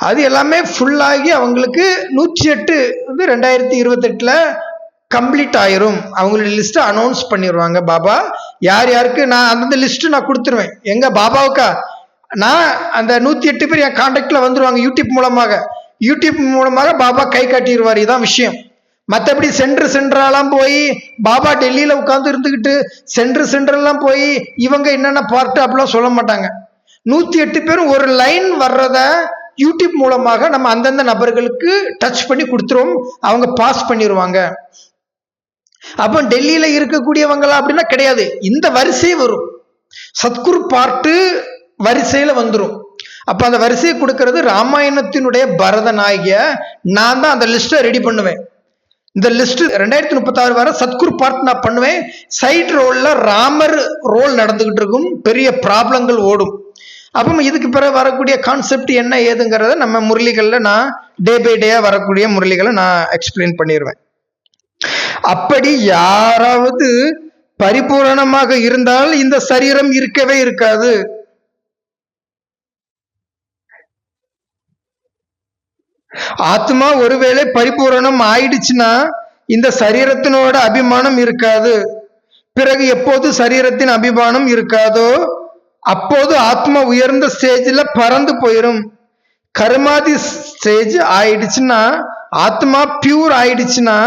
அது எல்லாமே ஃபுல்லாகி அவங்களுக்கு 108 2028 கம்ப்ளீட் ஆயிரும். அவங்களுடைய லிஸ்ட்டை அனௌன்ஸ் பண்ணிடுவாங்க பாபா. யார் யாருக்கு நான் அந்த லிஸ்ட்டு நான் கொடுத்துருவேன். எங்க பாபாவுக்கா நான் அந்த 108 பேர் என் கான்டாக்டில் வந்துடுவாங்க. யூடியூப் மூலமாக பாபா கை காட்டிடுவார். இதுதான் விஷயம். மற்றபடி சென்ட்ரெல்லாம் போய் பாபா டெல்லியில் உட்காந்து இருந்துக்கிட்டு சென்ட்ரெல்லாம் போய் இவங்க என்னென்ன பார்ட்டு அப்படிலாம் சொல்ல மாட்டாங்க. 108 பேரும் ஒரு லைன் வர்றத யூடியூப் மூலமாக நம்ம அந்தந்த நபர்களுக்கு டச் பண்ணி கொடுத்துருவோம். அவங்க பாஸ் பண்ணிடுவாங்க. அப்போ டெல்லியில இருக்கக்கூடியவங்களா அப்படின்னா கிடையாது. இந்த வரிசை வரும், சத்குரு பார்ட்டு வரிசையில வந்துடும். அப்ப அந்த வரிசையை கொடுக்கறது ராமாயணத்தினுடைய பரத நாயகிய நான் தான் அந்த லிஸ்ட்டை ரெடி பண்ணுவேன். இந்த லிஸ்ட் 2036 வரை சத்குரு பார்ட் நான் பண்ணுவேன். சைட் ரோல்ல ராமர் ரோல் நடந்துகிட்டு இருக்கும், பெரிய ப்ராப்ளங்கள் ஓடும். அப்போ இதுக்கு பிறகு வரக்கூடிய கான்செப்ட் என்ன ஏதுங்கிறத நம்ம முரளிகளில் நான் டே பை டேயா வரக்கூடிய முரளிகளை நான் எக்ஸ்பிளைன் பண்ணிடுவேன். அப்படி யாராவது பரிபூரணமாக இருந்தால் இந்த சரீரம் இருக்கவே இருக்காது. ஆத்மா ஒருவேளை பரிபூரணம் ஆயிடுச்சுன்னா இந்த சரீரத்தினோட அபிமானம் இருக்காது. பிறகு எப்போது சரீரத்தின் அபிமானம் இருக்காதோ அப்போது ஆத்மா உயர்ந்த ஸ்டேஜ்ல பறந்து போயிடும். கர்மாதி ஸ்டேஜ் ஆயிடுச்சுன்னா, ஆத்மா பியூர் ஆயிடுச்சுன்னா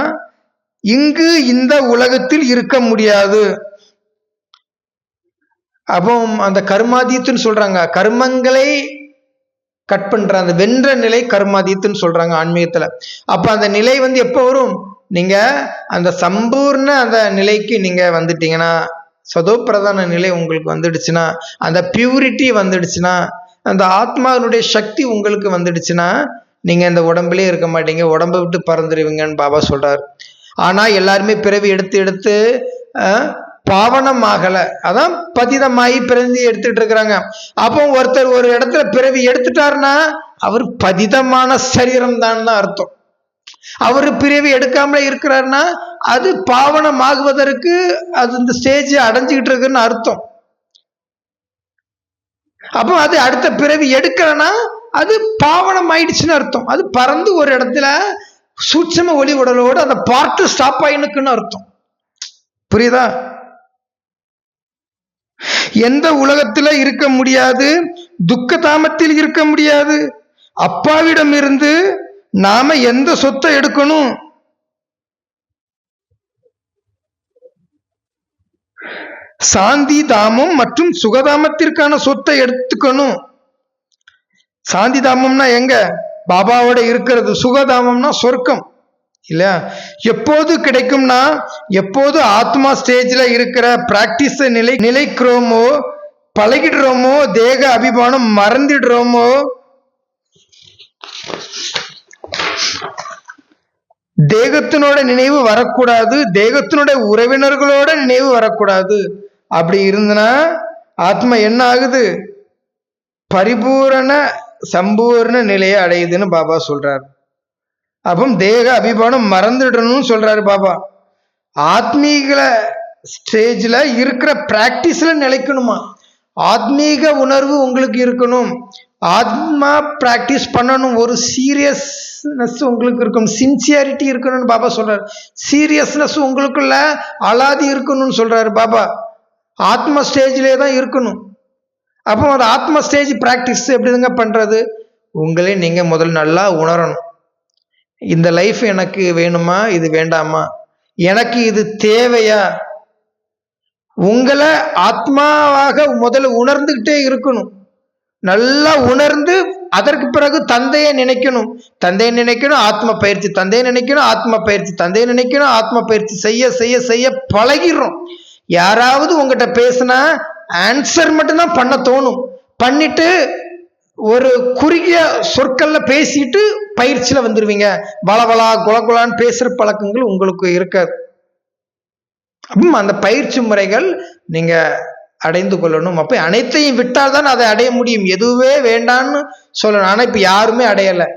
இங்கு இந்த உலகத்தில் இருக்க முடியாது. அப்போ அந்த கர்மாதீத்துன்னு சொல்றாங்க, கர்மங்களை கட் பண்ற அந்த வென்ற நிலை கர்மாதீத்துன்னு சொல்றாங்க ஆன்மீகத்துல. அப்ப அந்த நிலை எப்போ வரும்? நீங்க அந்த சம்பூர்ண அந்த நிலைக்கு நீங்க வந்துட்டீங்கன்னா, சதோ பிரதான நிலை உங்களுக்கு வந்துடுச்சுன்னா, அந்த பியூரிட்டி வந்துடுச்சுன்னா, அந்த ஆத்மாவினுடைய சக்தி உங்களுக்கு வந்துடுச்சுன்னா நீங்க இந்த உடம்புலயே இருக்க மாட்டீங்க, உடம்பை விட்டு பறந்துடுவீங்கன்னு பாபா சொல்றாரு. ஆனா எல்லாருமே பிறவி எடுத்து எடுத்து பாவனம் ஆகல, அதான் பதிதமாயி பிறவி எடுத்துட்டு இருக்கிறாங்க. அப்போ ஒருத்தர் ஒரு இடத்துல பிறவி எடுத்துட்டாருன்னா அவர் பதிதமான சரீரம் தான் அர்த்தம். அவரு பிறவி எடுக்காமல இருக்கிறாருன்னா அது பாவனம் ஆகுவதற்கு அது இந்த ஸ்டேஜ் அடைஞ்சுக்கிட்டு இருக்குன்னு அர்த்தம். அப்போ அது அடுத்த பிறவி எடுக்கிறன்னா அது பாவனம் ஆயிடுச்சுன்னு அர்த்தம். அது பறந்து ஒரு இடத்துல சூட்சம ஒளி உடலோடு அந்த பார்ட்டு ஸ்டாப் ஆயினுக்குன்னு அர்த்தம். புரியுதா? எந்த உலகத்துல இருக்க முடியாது, துக்க தாமத்தில் இருக்க முடியாது. அப்பாவிடம் இருந்து நாம எந்த சொத்தை எடுக்கணும்? சாந்தி தாமம் மற்றும் சுகதாமத்திற்கான சொத்தை எடுத்துக்கணும். சாந்தி தாமம்னா எங்க? பாபாவோட இருக்கிறது. சுகதாமம்னா சொர்க்கம் இல்லையா? எப்போது கிடைக்கும்னா எப்போது ஆத்மா ஸ்டேஜ்ல இருக்கிற பிராக்டிஸ் நிலைக்கிறோமோ, பழகிடுறோமோ, தேக அபிமானம் மறந்துடுறோமோ, தேகத்தினோட நினைவு வரக்கூடாது, தேகத்தினுடைய உறவினர்களோட நினைவு வரக்கூடாது. அப்படி இருந்தனா ஆத்மா என்ன ஆகுது? பரிபூரண சம்பூர்ண நிலையை அடையுதுன்னு பாபா சொல்றாரு. அப்போ தேக அபிமானம் மறந்துடணும்னு சொல்றாரு பாபா. ஆத்மீக ஸ்டேஜ்ல இருக்கிற பிராக்டிஸ்ல நிலைக்கணுமா? ஆத்மீக உணர்வு உங்களுக்கு இருக்கணும், ஆத்மா பிராக்டிஸ் பண்ணணும், ஒரு சீரியஸ்னஸ் உங்களுக்கு இருக்கணும், சின்சியாரிட்டி இருக்கணும்னு பாபா சொல்றாரு. சீரியஸ்னஸ் உங்களுக்குள்ள அலாதி இருக்கணும்னு சொல்றாரு பாபா. ஆத்மா ஸ்டேஜ்லேயே தான் இருக்கணும். அப்போ அந்த ஆத்மா ஸ்டேஜ் பிராக்டிஸ் எப்படிங்க பண்றது? உங்களே நீங்க முதல் நல்லா உணரணும். இந்த லைஃப் எனக்கு வேணுமா, இது வேண்டாமா, எனக்கு இது தேவையா? உங்களை ஆத்மாவாக முதல்ல உணர்ந்துகிட்டே இருக்கணும். நல்லா உணர்ந்து அதற்கு பிறகு தந்தையை நினைக்கணும். தந்தையை நினைக்கணும், ஆத்ம பயிற்சி, தந்தையை நினைக்கணும், ஆத்ம பயிற்சி, தந்தையை நினைக்கணும், ஆத்ம பயிற்சி செய்ய செய்ய செய்ய பழகிறோம். யாராவது உங்ககிட்ட பேசினா ஆன்சர் மட்டும்தான் பண்ண தோணும். பண்ணிட்டு ஒரு குறுகிய சொற்கள்ல பேசிட்டு பயிற்சியில வந்துருவீங்க. வளவளா குலகுலான்னு பேசுற பழக்கங்கள் உங்களுக்கு இருக்காது. அந்த பயிற்சி முறைகள் நீங்க அடைந்து கொள்ளணும். அப்ப அனைத்தையும் விட்டால் தான் அதை அடைய முடியும். எதுவே வேண்டான்னு சொல்லணும். ஆனா இப்ப யாருமே அடையலை.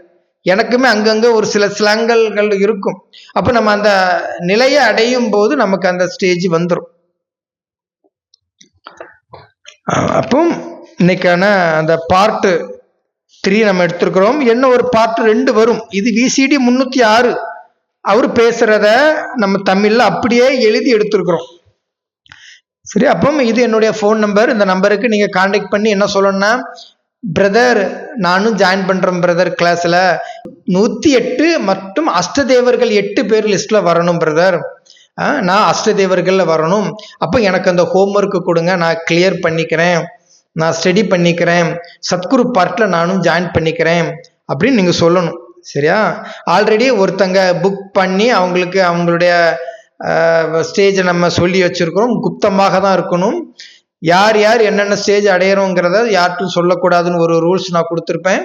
எனக்குமே அங்கங்க ஒரு சில சிலங்கல்கள் இருக்கும். அப்ப நம்ம அந்த நிலையை அடையும் போது நமக்கு அந்த ஸ்டேஜ் வந்துடும். அப்போ இன்னைக்கான அந்த பார்ட் 3 நம்ம எடுத்திருக்கிறோம். என்ன ஒரு பார்ட் 2 வரும். இது VCD 306 அவரு பேசுறத நம்ம தமிழ்ல அப்படியே எழுதி எடுத்திருக்கிறோம். சரி, அப்போ இது என்னுடைய ஃபோன் நம்பர். இந்த நம்பருக்கு நீங்க கான்டாக்ட் பண்ணி என்ன சொல்லணும்னா, பிரதர் நானும் ஜாயின் பண்றேன் பிரதர், கிளாஸ்ல 108 மற்றும் அஷ்டதேவர்கள் 8 பேர் லிஸ்ட்ல வரணும் பிரதர், நான் அஷ்டதேவர்கள்ல வரணும். அப்போ எனக்கு அந்த ஹோம்ஒர்க்கு கொடுங்க, நான் கிளியர் பண்ணிக்கிறேன், நான் ஸ்டடி பண்ணிக்கிறேன், சத்குரு பார்ட்ல நானும் ஜாயின் பண்ணிக்கிறேன் அப்படின்னு நீங்க சொல்லணும். சரியா? ஆல்ரெடி ஒருத்தங்க புக் பண்ணி அவங்களுக்கு அவங்களுடைய ஸ்டேஜை நம்ம சொல்லி வச்சுருக்கிறோம். குப்தமாக தான் இருக்கணும். யார் யார் என்னென்ன ஸ்டேஜ் அடையிறோங்கிறத யார்ட்டும் சொல்லக்கூடாதுன்னு ஒரு ரூல்ஸ் நான் கொடுத்துருப்பேன்.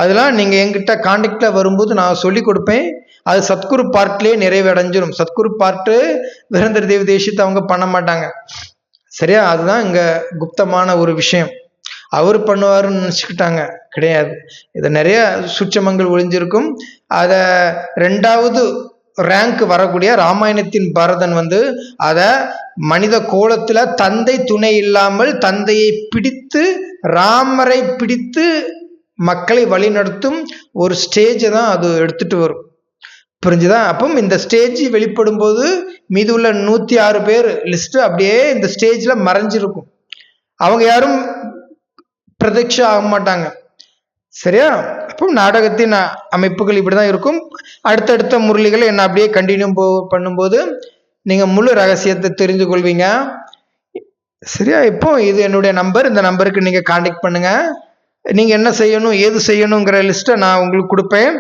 அதெல்லாம் நீங்கள் என்கிட்ட கான்டாக்டில் வரும்போது நான் சொல்லி கொடுப்பேன். அது சத்குரு பார்ட்லேயே நிறைவடைஞ்சிடும். சத்குரு பார்ட்டு வீரேந்திர தேவ் தேசித்தை அவங்க பண்ண மாட்டாங்க. சரியா? அதுதான் இங்கே குப்தமான ஒரு விஷயம். அவர் பண்ணுவாருன்னு நினச்சிக்கிட்டாங்க, கிடையாது. இதை நிறைய சூட்சமங்கள் ஒளிஞ்சிருக்கும். அதை 2வது ரேங்க் வரக்கூடிய ராமாயணத்தின் பரதன் அதை மனித கோலத்துல தந்தை துணை இல்லாமல் தந்தையை பிடித்து ராமரை பிடித்து மக்களை வழிநடத்தும் ஒரு ஸ்டேஜ் தான் அது எடுத்துட்டு வரும். புரிஞ்சுதா? அப்போ இந்த ஸ்டேஜ் வெளிப்படும் போது மீது உள்ள 106 பேர் லிஸ்ட் அப்படியே இந்த ஸ்டேஜ்ல மறைஞ்சிருக்கும். அவங்க யாரும் பிரதட்ச ஆக மாட்டாங்க. சரியா? அப்போ நாடகத்தின் அமைப்புகள் இப்படிதான் இருக்கும். அடுத்தடுத்த முரளிகளை என்ன அப்படியே கண்டினியூ பண்ணும்போது நீங்க முழு ரகசியத்தை தெரிந்து கொள்வீங்க. சரியா? இப்போ இது என்னுடைய நம்பர். இந்த நம்பருக்கு நீங்க கான்டாக்ட் பண்ணுங்க. நீங்க என்ன செய்யணும் ஏது செய்யணுங்கிற லிஸ்ட்டை நான் உங்களுக்கு கொடுப்பேன்.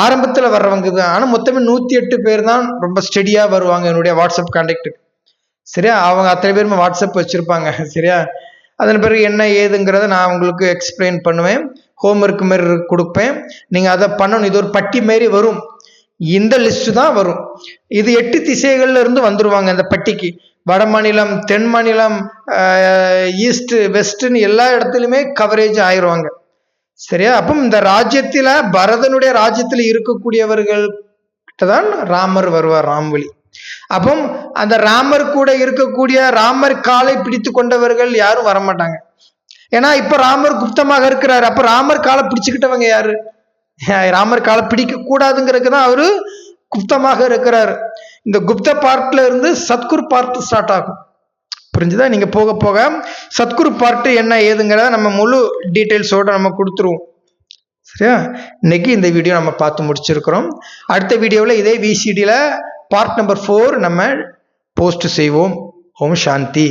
ஆரம்பத்தில் வர்றவங்க தான். ஆனால் மொத்தமே 108 பேர் தான் ரொம்ப ஸ்டெடியாக வருவாங்க என்னுடைய வாட்ஸ்அப் கான்டாக்டுக்கு. சரியா? அவங்க அத்தனை பேருமே வாட்ஸ்அப் வச்சுருப்பாங்க. சரியா? அதன் பிறகு என்ன ஏதுங்கிறத நான் உங்களுக்கு எக்ஸ்பிளைன் பண்ணுவேன். ஹோம்ஒர்க் மாரி கொடுப்பேன். நீங்கள் அதை பண்ணணும். இது ஒரு பட்டி மாரி வரும். இந்த லிஸ்ட் தான் வரும். இது 8 திசைகள்ல இருந்து வந்துருவாங்க இந்த பட்டிக்கு. வட மாநிலம், தென் மாநிலம், ஈஸ்ட், வெஸ்ட்னு எல்லா இடத்துலையுமே கவரேஜ் ஆயிடுவாங்க. சரியா? அப்போ இந்த ராஜ்யத்தில் பரதனுடைய ராஜ்யத்தில் இருக்கக்கூடியவர்கள் தான் ராமர் வருவார், ராம்வழி. அப்போ அந்த ராமர் கூட இருக்கக்கூடிய ராமர் காலை பிடித்து கொண்டவர்கள் யாரும் வரமாட்டாங்க. ஏன்னா இப்ப ராமர் குப்தமாக இருக்கிறாரு. அப்ப ராமர் காலை பிடிச்சுக்கிட்டவங்க யாரு? ராமர் காலை பிடிக்க கூடாதுங்கிறதுக்கு தான் அவரு குப்தமாக இருக்கிறாரு. இந்த குப்த பார்ட்ல இருந்து சத்குரு பார்ட் ஸ்டார்ட் ஆகும். புரிஞ்சுதா? நீங்க போக போக சத்குரு பார்ட் என்ன ஏதுங்கிறத நம்ம முழு டீட்டெயில்ஸோட நம்ம கொடுத்துருவோம். சரியா? இன்னைக்கு இந்த வீடியோ நம்ம பார்த்து முடிச்சிருக்கிறோம். அடுத்த வீடியோவில் இதே விசிடியில் பார்ட் நம்பர் 4 நம்ம போஸ்ட் செய்வோம். ஓம் சாந்தி.